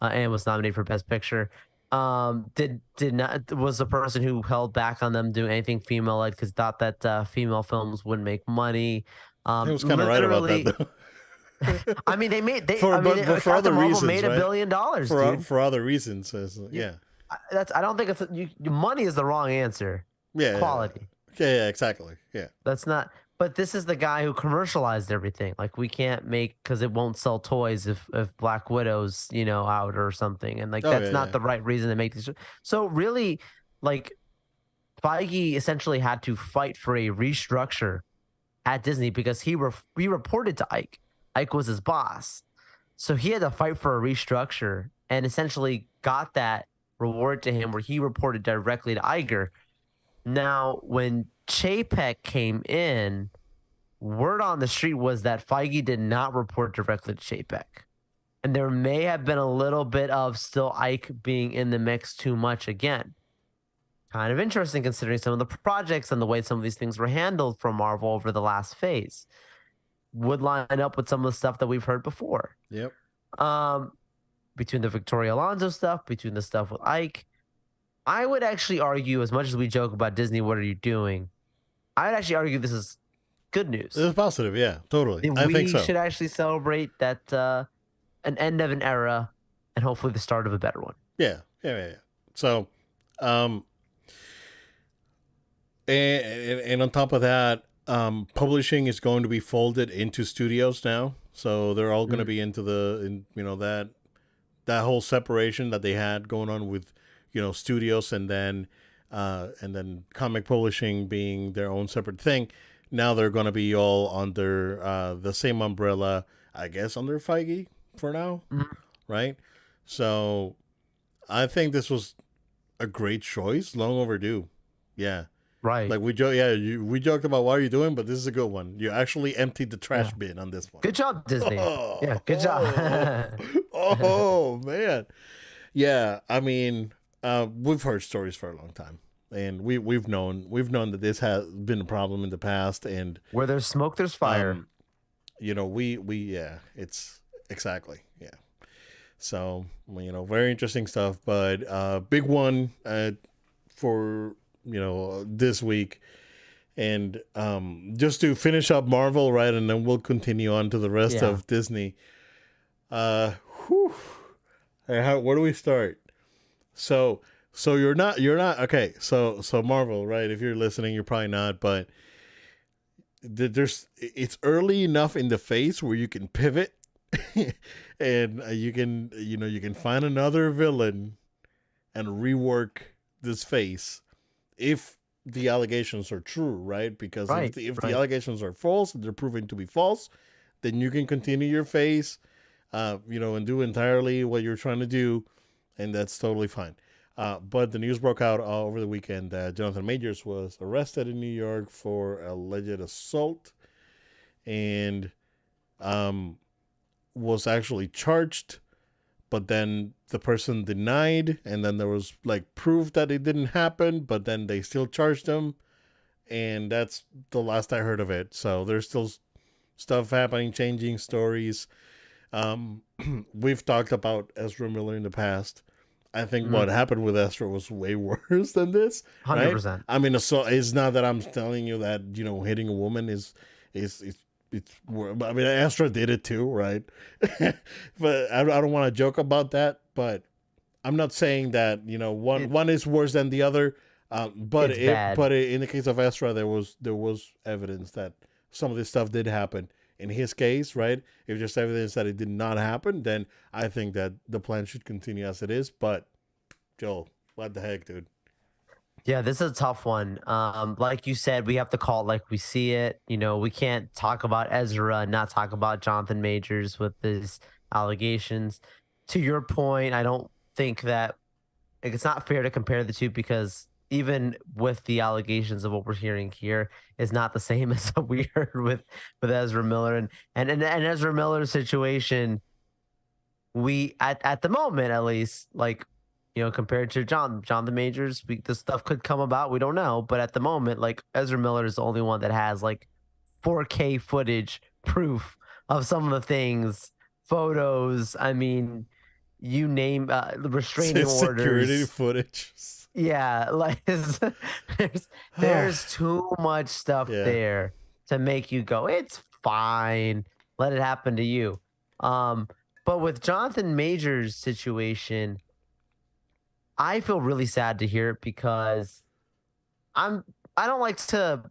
and was nominated for Best Picture. Did not was the person who held back on them doing anything female led because thought that female films wouldn't make money. He was kind of right about that, Literally, though. I mean, But for Captain other Marvel reasons, made $1 right? billion, dude. For other reasons, Yeah, yeah, I don't think money is the wrong answer. yeah, yeah, Quality. yeah, exactly, yeah. That's not. But this is the guy who commercialized everything. Like we can't make because it won't sell toys if Black Widow's out or something, and like Oh that's yeah, not yeah, the right reason to make these. So really, like Feige essentially had to fight for a restructure at Disney because he reported to Ike. Ike was his boss, so he had to fight for a restructure and essentially got that reward to him where he reported directly to Iger. Now, when Chapek came in, word on the street was that Feige did not report directly to Chapek. And there may have been a little bit of still Ike being in the mix too much again. Kind of interesting considering some of the projects and the way some of these things were handled from Marvel over the last phase. Would line up with some of the stuff that we've heard before. yep. Between the Victoria Alonso stuff, between the stuff with Ike. I would actually argue, as much as we joke about Disney, what are you doing? I would actually argue this is good news. It's positive, yeah, totally. And I think we so. should actually celebrate that an end of an era and hopefully the start of a better one. Yeah, yeah, yeah. Yeah. So, um, and on top of that, publishing is going to be folded into studios now, so they're all going to Mm, be into that whole separation that they had going on with studios, and then comic publishing being their own separate thing. Now they're going to be all under the same umbrella, I guess, under Feige for now, mm, right? So I think this was a great choice, long overdue. Yeah, right. like we joked about what are you doing, but this is a good one. You actually emptied the trash Yeah. bin on this one. Good job, Disney. Yeah, Oh, good oh, job. oh man. Yeah, I mean, we've heard stories for a long time, and we've known that this has been a problem in the past, and Where there's smoke, there's fire. um, we yeah, it's exactly yeah. So very interesting stuff, but big one for this week, and just to finish up Marvel, right, and then we'll continue on to the rest Yeah. of Disney. Uh, whew. Hey, where do we start? So you're not okay. So Marvel, right? If you're listening, you're probably not, but it's early enough in the phase where you can pivot, and you can find another villain and rework this face if the allegations are true, right? Because if Right. the Right. allegations are false, they're proven to be false, then you can continue your phase, and do entirely what you're trying to do, and that's totally fine. But the news broke out over the weekend that Jonathan Majors was arrested in New York for alleged assault, and um, was actually charged, but then the person denied, and then there was like proof that it didn't happen, but then they still charged him, and that's the last I heard of it. So there's still stuff happening, changing stories. Um, we've talked about Ezra Miller in the past. I think what Mm, happened with Ezra was way worse than this, right? 100%. I mean, so it's not that I'm telling you that hitting a woman is I mean, Astra did it too, right? But I don't want to joke about that. But I'm not saying that one It, one is worse than the other. it's bad. In the case of Astra, there was evidence that some of this stuff did happen. In his case, right? If there's evidence that it did not happen, then I think that the plan should continue as it is. But Joel, what the heck, dude? Yeah, this is a tough one. Like you said, we have to call it like we see it. We can't talk about Ezra and not talk about Jonathan Majors with his allegations. To your point, I don't think that like, it's not fair to compare the two because even with the allegations of what we're hearing here is not the same as what we heard with Ezra Miller and Ezra Miller's situation. We at the moment at least like compared to John the Majors, this stuff could come about. We don't know, but at the moment, like Ezra Miller is the only one that has like 4K footage proof of some of the things, photos. I mean, you name restraining Security orders. footage. Yeah, like there's there's too much stuff Yeah. there to make you go, it's fine. Let it happen to you. Um, but with Jonathan Major's situation, I feel really sad to hear it because I'm I don't like to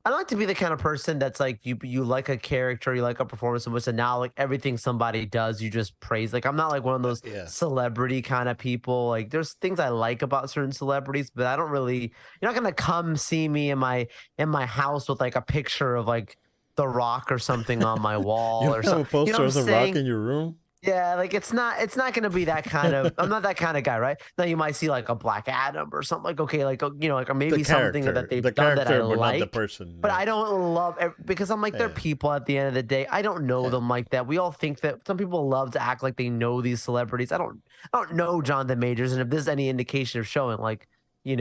I don't like to be the kind of person that's like you like a character, you like a performance so much, and now like everything somebody does, you just praise. Like I'm not like one of those Yeah. celebrity kind of people. Like there's things I like about certain celebrities, but I don't really. You're not gonna come see me in my house with like a picture of like The Rock or something on my You wall or don't have a something. You know poster what I'm of the Rock saying? in your room? Yeah, like it's not gonna be that kind of. I'm not that kind of guy, right? Now you might see like a Black Adam or something like okay, like like or The maybe something that character. The they've done that I character, but not the like, person. but Yeah. I don't love because I'm like they're Yeah. people at the end of the day. I don't know Yeah. them like that. We all think that some people love to act like they know these celebrities. I don't know Jonathan Majors, and if there's any indication of showing, like we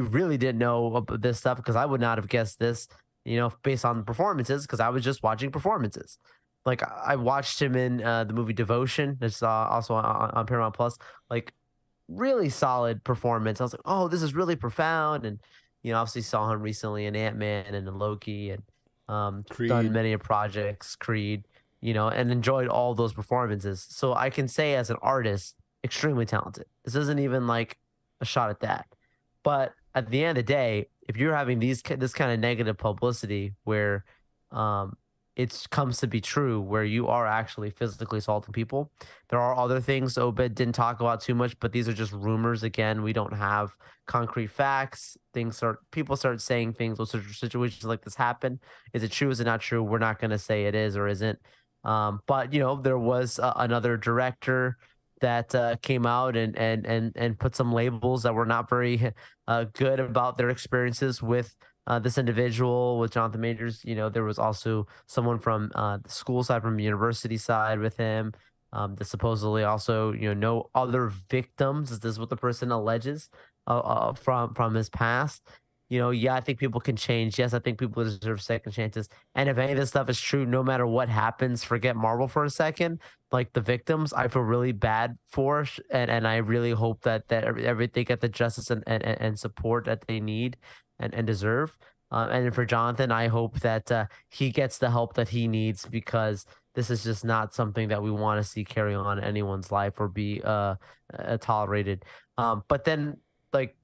really didn't know about this stuff because I would not have guessed this, based on performances because I was just watching performances. Like I watched him in the movie Devotion. It's also on Paramount Plus. Like really solid performance. I was like, oh, this is really profound. And, obviously saw him recently in Ant-Man and in Loki, and done Creed. many projects, Creed, and enjoyed all those performances. So I can say as an artist, extremely talented. This isn't even like a shot at that. But at the end of the day, if you're having this kind of negative publicity where um, it comes to be true, where you are actually physically assaulting people, there are other things Obed didn't talk about too much, but these are just rumors. Again, we don't have concrete facts. People start saying things. Those situations like this happen. Is it true? Is it not true? We're not going to say it is or isn't. But there was another director that came out and put some labels that were not very good about their experiences with this individual, with Jonathan Majors. There was also someone from the school side, from the university side with him. That supposedly also, no other victims. This is what the person alleges from his past. Yeah, I think people can change. Yes, I think people deserve second chances. And if any of this stuff is true, no matter what happens, forget Marvel for a second. Like the victims, I feel really bad for, and I really hope that they get the justice and support that they need and deserve. And for Jonathan, I hope that he gets the help that he needs, because this is just not something that we want to see carry on in anyone's life or be tolerated. But then, like,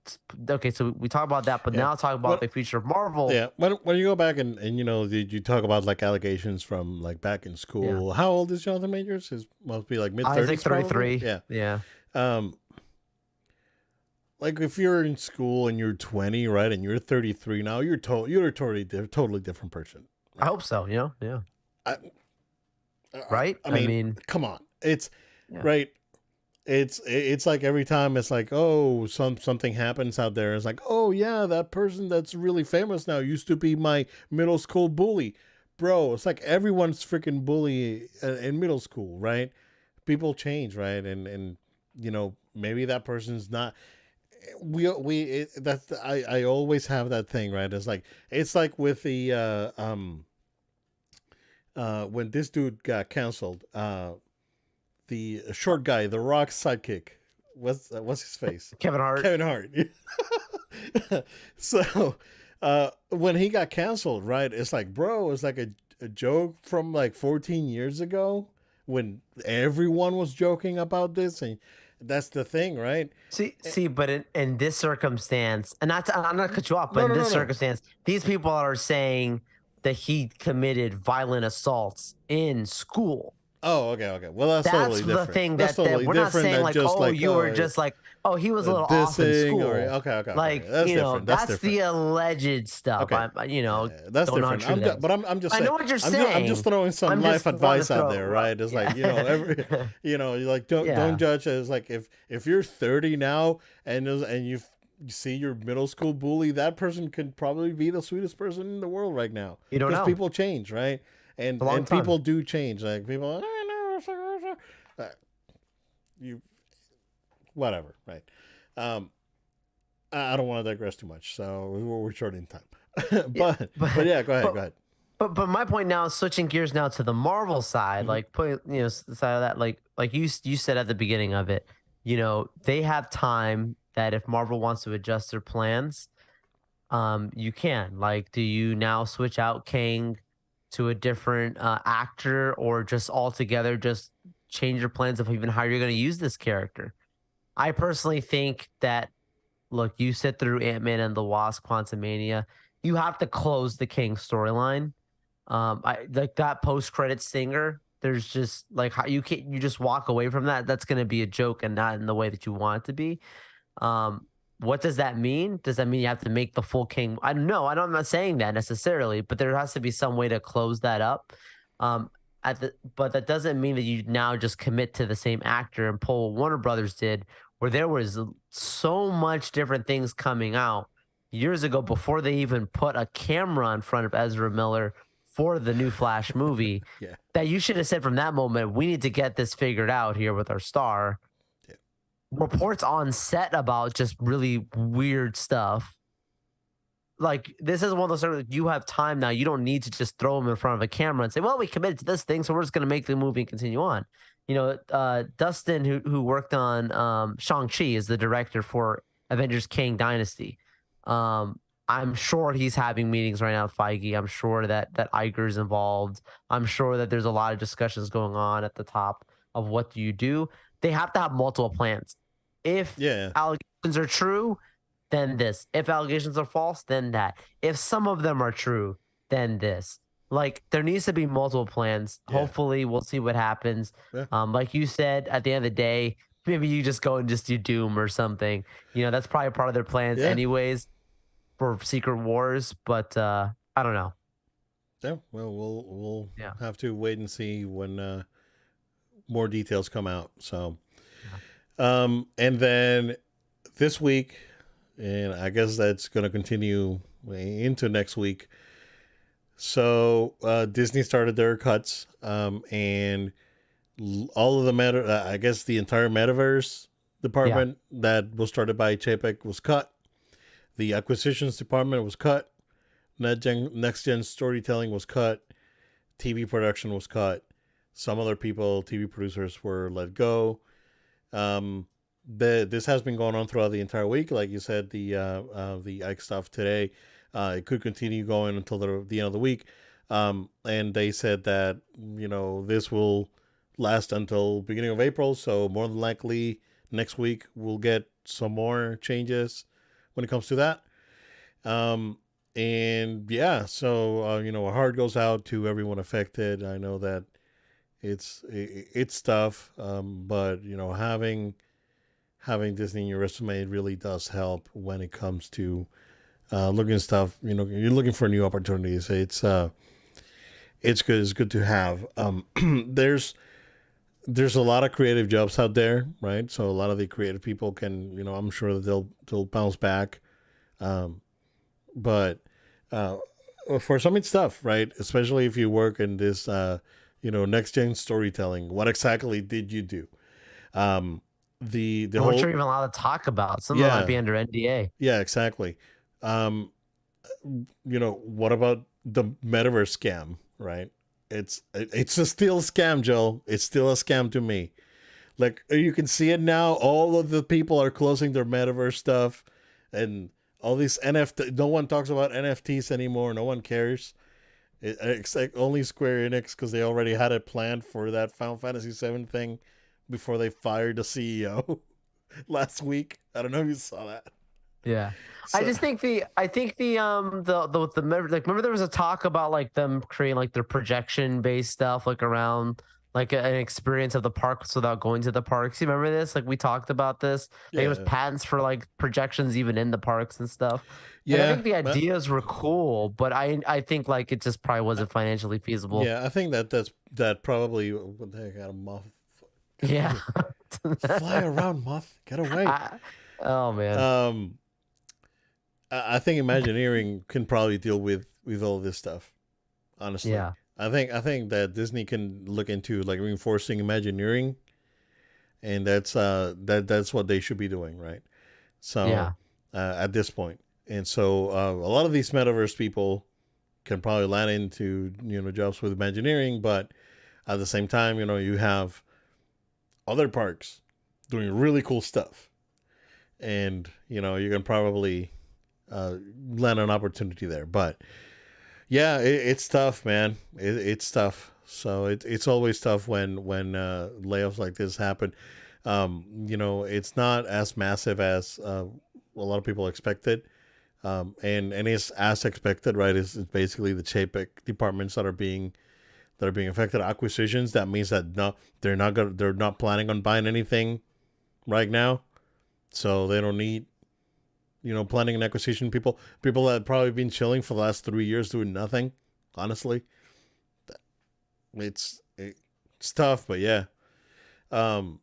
okay, so we talk about that, but Yeah. now talk about What? the future of Marvel. Yeah. When you go back and did you talk about like allegations from like back in Yeah, school? How old is Jonathan Majors? His must be like mid Isaac 30s, probably. 33. Yeah. Yeah, Um, like if you're in school and you're 20, right, and you're 33 now, you're a totally different person, I right? hope so. Yeah, I, right. I I mean, mean, come on, it's yeah, right. It's like every time it's like, oh, something happens out there. It's like, oh yeah, that person that's really famous now used to be my middle school bully, bro. It's like everyone's freaking bully in middle school, right? People change, right? And maybe that person's not. That's I always have that thing, right? It's like with the when this dude got canceled, the short guy, the Rock sidekick. What's his face? Kevin Hart. Kevin Hart. So when he got canceled, right? It's like, bro, it's like a joke from like 14 years ago when everyone was joking about this, and that's the thing, right? See, but in this circumstance, and I'm not cut you off, but No, in no, no, this no. circumstance, these people are saying that he committed violent assaults in school. Oh, okay, okay. Well, that's That's totally the different. thing That's that totally we're not different saying than like, just oh, like you were just like, oh, he was a little off in dissing or school. okay, okay, okay. Like, That's different. That's that's different. the alleged stuff. Okay, Don't that's know how different. true that is. But I'm just I know saying. what you're I'm just saying. throwing some I'm life just want to advice out throw, there, right? It's like every yeah, you like don't yeah. judge. It's like if you're 30 now and you see your middle school bully, that person could probably be the sweetest person in the world right now You don't because know. people change, right? It's a And long and time. people do change. Like people, uh, you whatever, right? Um, I don't want to digress too much, so we're short in time. Yeah, but yeah, go ahead, but go ahead. but my point now, switching gears now to the Marvel side, Hmm. like putting the side of that, like you said at the beginning of it, they have time that if Marvel wants to adjust their plans, you can. Like, do you now switch out Kang to a different actor, or just altogether just change your plans of even how you're going to use this character? I personally think that, look, you sit through Ant-Man and the Wasp: Quantumania, you have to close the King storyline. I like that post-credit stinger. There's just like how you just walk away from that. That's going to be a joke and not in the way that you want it to be. Um, what does that mean? Does that mean you have to make the full King? I don't know. I'm not saying that necessarily, but there has to be some way to close that up. Um, but that doesn't mean that you now just commit to the same actor and pull what Warner Brothers did, where there was so much different things coming out years ago before they even put a camera in front of Ezra Miller for the new Flash movie, Yeah, that you should have said from that moment, we need to get this figured out here with our star. yeah. Reports on set about just really weird stuff. like this is one of those sort of, you have time now. You don't need to just throw them in front of a camera and say, "Well, we committed to this thing, so we're just going to make the movie and continue on." Dustin, who worked on Shang-Chi, is the director for Avengers: Kang Dynasty. I'm sure he's having meetings right now with Feige. I'm sure that Iger's involved. I'm sure that there's a lot of discussions going on at the top of what do you do. They have to have multiple plans. If Yeah, allegations are true, then this. If allegations are false, then that. If some of them are true, then this. Like there needs to be multiple plans. yeah, Hopefully, we'll see what happens. yeah, Like you said, at the end of the day, maybe you just go and just do Doom or something. That's probably part of their plans, yeah, anyways, for Secret Wars. But I don't know. yeah. Well, we'll Yeah. have to wait and see when more details come out. So, Yeah. and then this week, and I guess that's going to continue into next week. So Disney started their cuts, and all of the I guess the entire metaverse Yeah. department that was started by Chapek was cut. The acquisitions department was cut. Next gen storytelling was cut. TV production was cut. Some other people, TV producers, were let go. Um, this has been going on throughout the entire week. Like you said, the Ike stuff today, it could continue going until the end of the week. And they said that this will last until beginning of April. So more than likely next week we'll get some more changes when it comes to that. And yeah, so our heart goes out to everyone affected. I know that it's tough, but having Disney in your resume really does help when it comes to looking at stuff. You're looking for new opportunities. It's good. It's good to have. There's a lot of creative jobs out there, right? So a lot of the creative people can, I'm sure that they'll bounce back. Um, but uh, for some it's tough, right? Especially if you work in this, next gen storytelling. What exactly did you do? Um, the And what whole you're even allowed to talk about. Some of them might yeah, be under NDA. yeah, exactly. Um, what about the metaverse scam, right? It's a still scam, Joel. It's still a scam to me. Like you can see it now. All of the people are closing their metaverse stuff, and all these NFT. No one talks about NFTs anymore. No one cares. It's like only Square Enix because they already had it planned for that Final Fantasy VII thing before they fired the CEO last week. I don't know if you saw that. Yeah. I So just think like remember there was a talk about like them creating like their projection based stuff like around like an experience of the parks without going to the parks. You remember this? Like we talked about this. Like it was yeah, patents for like projections even in the parks and stuff. And I yeah, think the ideas were cool, but I think like it just probably wasn't financially feasible. yeah. I think that probably what the heck, got a moth. Get away Yeah. here! Fly around, moth. Get away. I, oh man. Um, I think Imagineering can probably deal with all this stuff. Honestly, Yeah. I think that Disney can look into like reinforcing Imagineering, and that's what they should be doing, right? So Yeah. at this point, and so a lot of these metaverse people can probably land into jobs with Imagineering, but at the same time, you have other parks doing really cool stuff, and you can probably land an opportunity there. But yeah, it's tough, man. It's tough. So it's always tough when layoffs like this happen. It's not as massive as a lot of people expected. And it's as expected, right? It's basically the Chapek departments that are being affected. Acquisitions. That means that no, they're not planning on buying anything right now, so they don't need planning and acquisition people that have probably been chilling for the last 3 years doing nothing. Honestly, it's tough, but yeah. Um,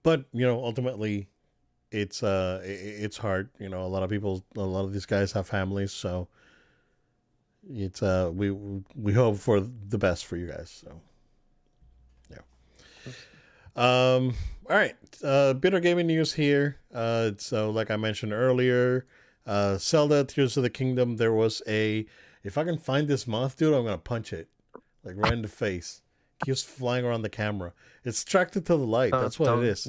but ultimately, it's hard. A lot of these guys have families, so it's we hope for the best for you guys. So yeah. All right. Bit of gaming news here. So like I mentioned earlier, Zelda Tears of the Kingdom, there was a, if I can find this moth, dude, I'm gonna punch it like right in the face. Keeps flying around the camera. It's attracted to the light. That's what it Don't is.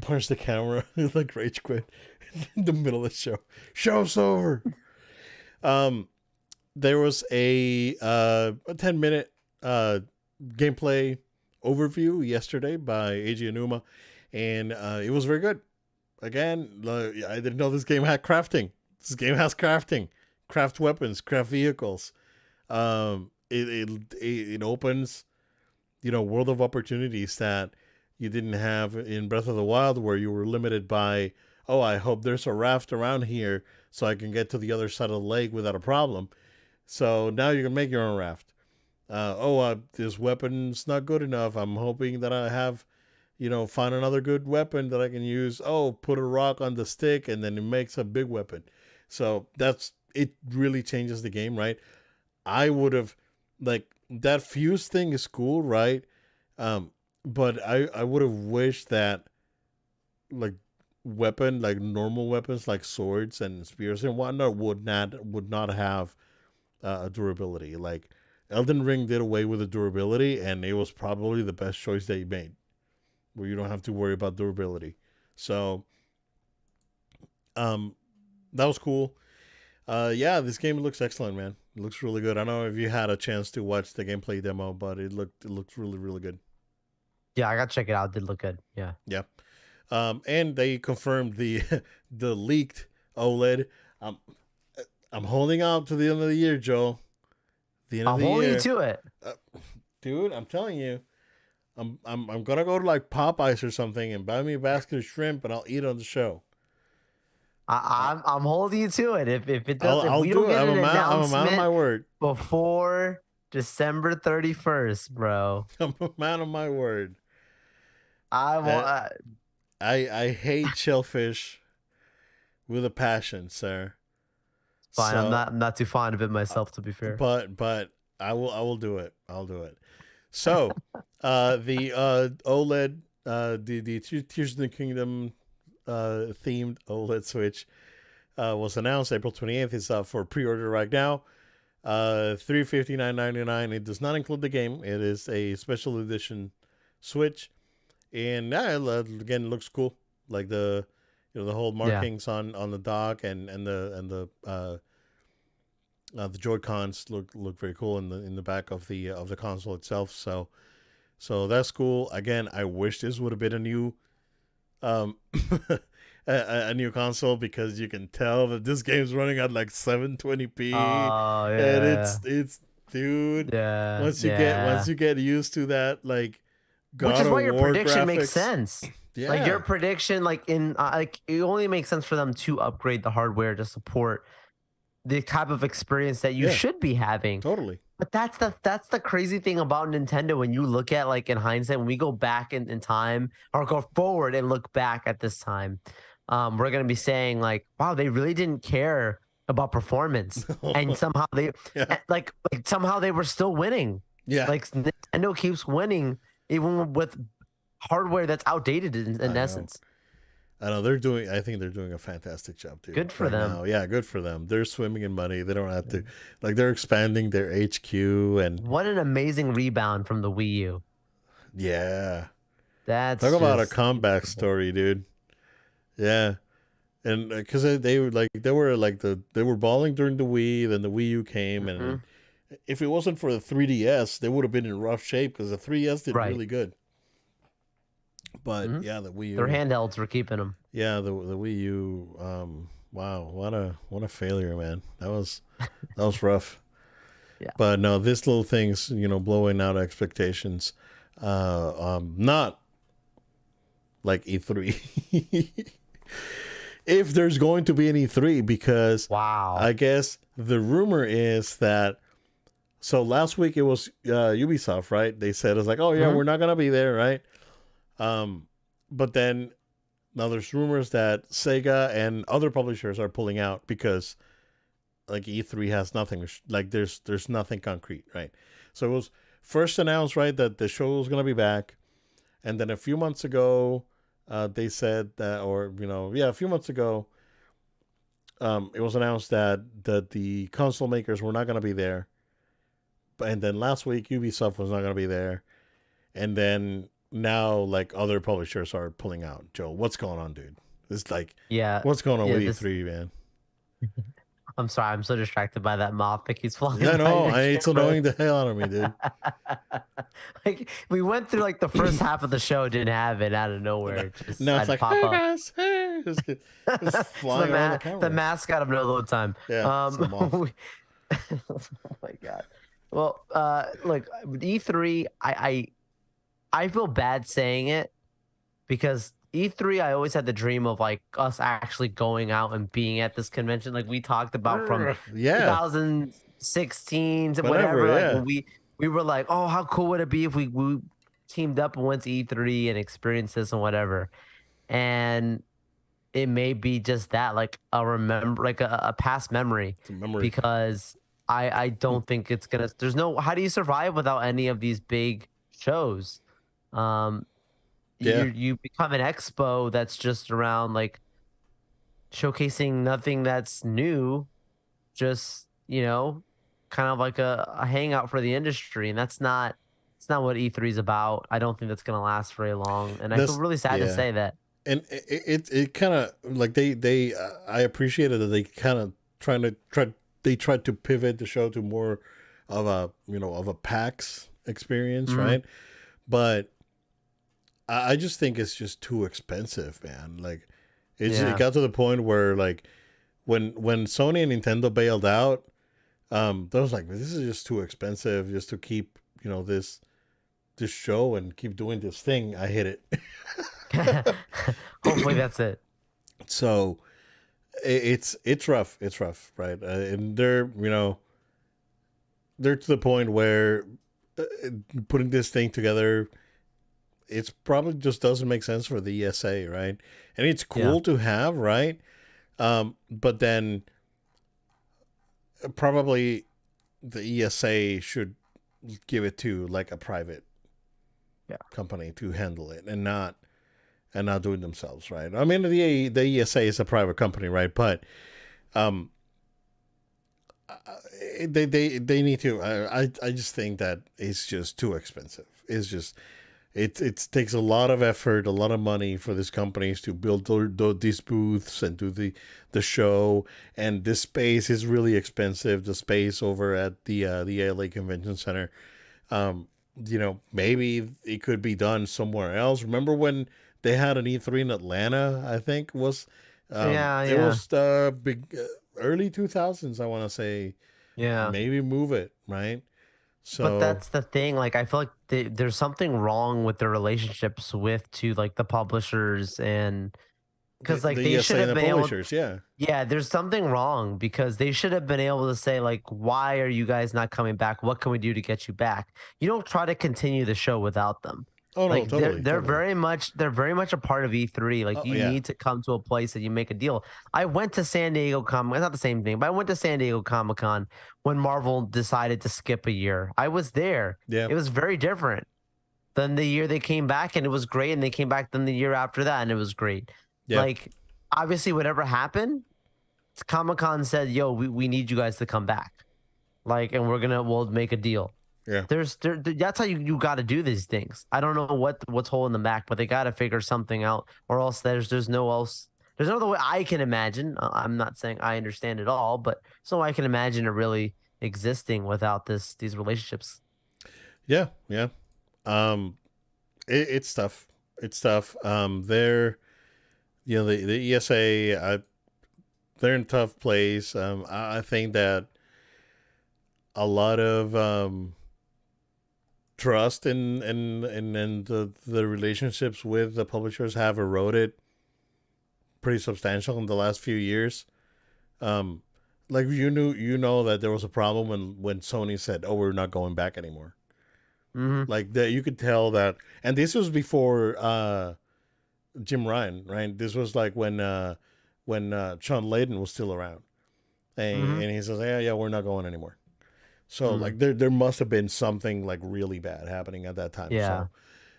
Punch the camera. Like rage quit in the middle of the show. Show's over. Um, there was a 10-minute gameplay overview yesterday by Eiji Aonuma, and it was very good. Again, I didn't know this game had crafting. This game has crafting, craft weapons, craft vehicles. It opens, world of opportunities that you didn't have in Breath of the Wild, where you were limited by, oh, I hope there's a raft around here so I can get to the other side of the lake without a problem. So now you can make your own raft. This weapon's not good enough. I'm hoping that I have, find another good weapon that I can use. Oh, put a rock on the stick and then it makes a big weapon. So it really changes the game, right? I would have, like, that fuse thing is cool, right? But I would have wished that, like, normal weapons like swords and spears and whatnot would not have durability. Like, Elden Ring did away with the durability, and it was probably the best choice they made, where you don't have to worry about durability. So, that was cool. Yeah, this game looks excellent, man. It looks really good. I don't know if you had a chance to watch the gameplay demo, but it looks really, really good. Yeah, I gotta check it out. It did look good. Yeah. Yeah. And they confirmed the the leaked OLED. I'm holding out to the end of the year, Joe. The end of I'm the holding year, you to it. dude. I'm telling you, I'm gonna go to like Popeyes or something and buy me a basket of shrimp, and I'll eat on the show. I'm holding you to it. If it does, if I'll we do don't it. get I'm an a man of my announcement word. before December 31st, bro, I'm a man of my word. I will. I hate shellfish with a passion, sir. Fine. So, I'm not too fond of it myself, to be fair. but I will do it. I'll do it. So, the OLED, the Tears of the Kingdom themed OLED Switch was announced April 28th. It's up for pre-order right now. $359.99. It does not include the game. It is a special edition Switch, and again, it looks cool. Like the whole markings on the dock and the Joy Cons look very cool in the back of the console itself. So that's cool. Again, I wish this would have been a new a new console, because you can tell that this game's running at like 720p. Oh yeah. And it's dude. Yeah. Once you get used to that, like, God Which is why of your War prediction graphics, makes sense. Yeah. Like your prediction, like it only makes sense for them to upgrade the hardware to support the type of experience that you should be having. Totally. But that's the crazy thing about Nintendo. When you look at, like, in hindsight, when we go back in time or go forward and look back at this time, we're gonna be saying, like, wow, they really didn't care about performance, and somehow they like somehow they were still winning. Yeah. Like, Nintendo keeps winning even with hardware that's outdated in essence. I know I think they're doing a fantastic job, dude. Good for them. Now. Yeah, good for them. They're swimming in money. They don't have to, like, they're expanding their HQ, and what an amazing rebound from the Wii U. Yeah. That's talk about a comeback story, dude. Yeah. And because they were balling during the Wii, then the Wii U came, and if it wasn't for the 3DS, they would have been in rough shape, because the 3DS did really good. But yeah, the Wii U, their handhelds were keeping them. Yeah, the Wii U. Wow, what a failure, man. That was rough. Yeah. But no, this little thing's blowing out expectations. Not like E3. If there's going to be an E3, because I guess the rumor is that. So last week it was Ubisoft, right? They said, it's like, oh yeah, we're not gonna be there, right? But then now there's rumors that Sega and other publishers are pulling out, because like E3 has nothing, like there's nothing concrete, right? So it was first announced, right, that the show was gonna be back, and then a few months ago, they said that, a few months ago, it was announced that the console makers were not going to be there, and then last week Ubisoft was not going to be there, and then now like other publishers are pulling out. Joe, what's going on, dude? It's like, Yeah, what's going on yeah. with This. E3, man? I'm sorry. I'm so distracted by that moth that keeps flying Yeah, by no, your it's camera. annoying the hell out of me, dude. Like we went through like the first half of the show, didn't have it out of And nowhere. Just now it's had like, pop hey up. guys, hey, it's So flying around the the camera. mascot of No Load Time. Yeah, it's a moth. Oh my god. Well, look, with E3, I feel bad saying it because E3, I always had the dream of like us actually going out and being at this convention, like we talked about from Yeah, 2016 to whenever, whatever. Like yeah. when we were like, oh, how cool would it be if we teamed up and went to E3 and experienced this and whatever. And it may be just that, like a remember, like a past memory, It's a memory. because I don't think it's gonna. There's no. How do you survive without any of these big shows? Um, Yeah, you become an expo that's just around like showcasing nothing that's new, just kind of like a hangout for the industry, and that's not. It's not what E3 is about. I don't think that's gonna last very long, and I feel that's really sad to yeah. say that. And it kind of like they I appreciated that they kind of tried to pivot the show to more of a of a PAX experience, Mhm. right? But I just think it's just too expensive, man. Like it Yeah. got to the point where like when Sony and Nintendo bailed out, they was like, this is just too expensive just to keep this show and keep doing this thing. I hit it. Hopefully that's it. So it's rough. It's rough, right? And they're to the point where uh, putting this thing together, it's probably just doesn't make sense for the ESA, right? And it's Yeah. cool to have, right? But then probably the ESA should give it to like a private Yeah. company to handle it and not do it themselves, right? I mean, the ESA is a private company, right? But um, they need to. I just think that it's just too expensive. It's just it takes a lot of effort, a lot of money for these companies to build these booths and do the show. And this space is really expensive. The space over at the LA Convention Center. Maybe it could be done somewhere else. Remember when they had an E3 in Atlanta? I think was Yeah, it yeah, was big early 2000s. I want to say yeah. maybe move it, right? But So that's the thing. Like, I feel like there's something wrong with the relationships with to like the publishers, and because like the they should ESA and have the been able. publishers, yeah, Yeah, there's something wrong because they should have been able to say like, why are you guys not coming back? What can we do to get you back? You don't try to continue the show without them. oh no, Like totally, totally. they're very much a part of E3. Like Oh you yeah, need to come to a place that you make a deal. I went to San Diego Comic. It's not the same thing, but I went to San Diego Comic Con when Marvel decided to skip a year. I was there. yeah, It was very different than the year they came back, and it was great. And they came back then the year after that, and it was great. yeah, Like obviously, whatever happened, Comic Con said, "Yo, we need you guys to come back. Like, and we'll make a deal." yeah, That's how you got to do these things. I don't know what's holding them back, but they got to figure something out, or else there's no else. There's no other way I can imagine. I'm not saying I understand it all, but so I can imagine it really existing without these relationships. yeah, yeah. Um, it's tough. It's tough. They're the ESA. They're in a tough place. I think that a lot of trust and the relationships with the publishers have eroded pretty substantial in the last few years. Um, like you know that there was a problem when Sony said, "Oh, we're not going back anymore." Hmm. Like that, you could tell that, and this was before Jim Ryan, right? This was like when Sean Layden was still around, Hmm. and he says, "Yeah, yeah, we're not going anymore." So Hmm. like there must have been something like really bad happening at that time. Yeah.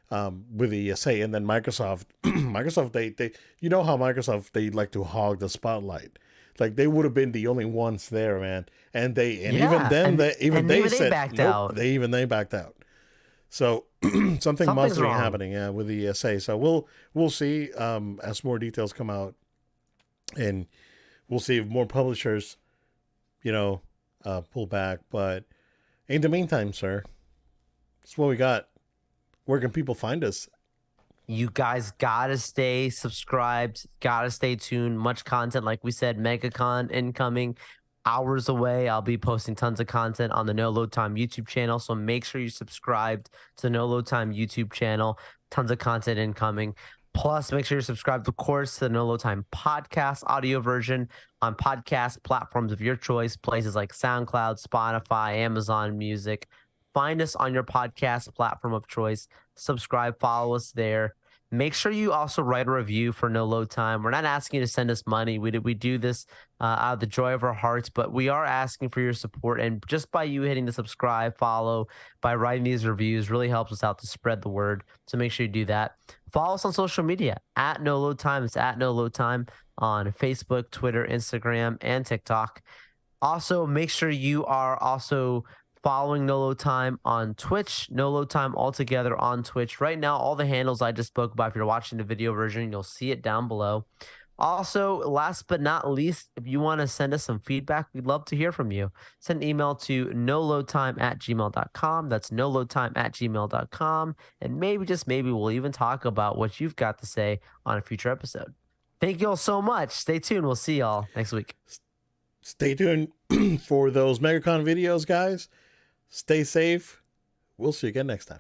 So with the ESA and then Microsoft, Microsoft they how Microsoft they like to hog the spotlight. Like they would have been the only ones there, man. And even Yeah, then, and even they said backed nope. out. They backed out. So something must Something's be wrong. happening, yeah, with the ESA. So we'll see as more details come out, and we'll see if more publishers, you know, pull back. But in the meantime, sir, that's what we got. Where can people find us? You guys gotta stay subscribed, gotta stay tuned. Much content, like we said, MegaCon incoming, hours away. I'll be posting tons of content on the No Load Time YouTube channel. So make sure you subscribed to the No Load Time YouTube channel. Tons of content incoming. Plus, make sure you're subscribed, of course, to the No Load Time podcast audio version on podcast platforms of your choice, places like SoundCloud, Spotify, Amazon Music. Find us on your podcast platform of choice. Subscribe, follow us there. Make sure you also write a review for No Load Time. We're not asking you to send us money. We do this out of the joy of our hearts, but we are asking for your support. And just by you hitting the subscribe, follow, by writing these reviews really helps us out to spread the word. So make sure you do that. Follow us on social media at No Load Time. It's at No Load Time on Facebook, Twitter, Instagram, and TikTok. Also, make sure you are also following No Load Time on Twitch, No Load Time altogether on Twitch. Right now, all the handles I just spoke about, if you're watching the video version, you'll see it down below. Also, last but not least, if you want to send us some feedback, we'd love to hear from you. Send an email to noloadtime@gmail.com. That's noloadtime@gmail.com. And maybe, just maybe, we'll even talk about what you've got to say on a future episode. Thank you all so much. Stay tuned. We'll see y'all next week. Stay tuned for those MegaCon videos, guys. Stay safe. We'll see you again next time.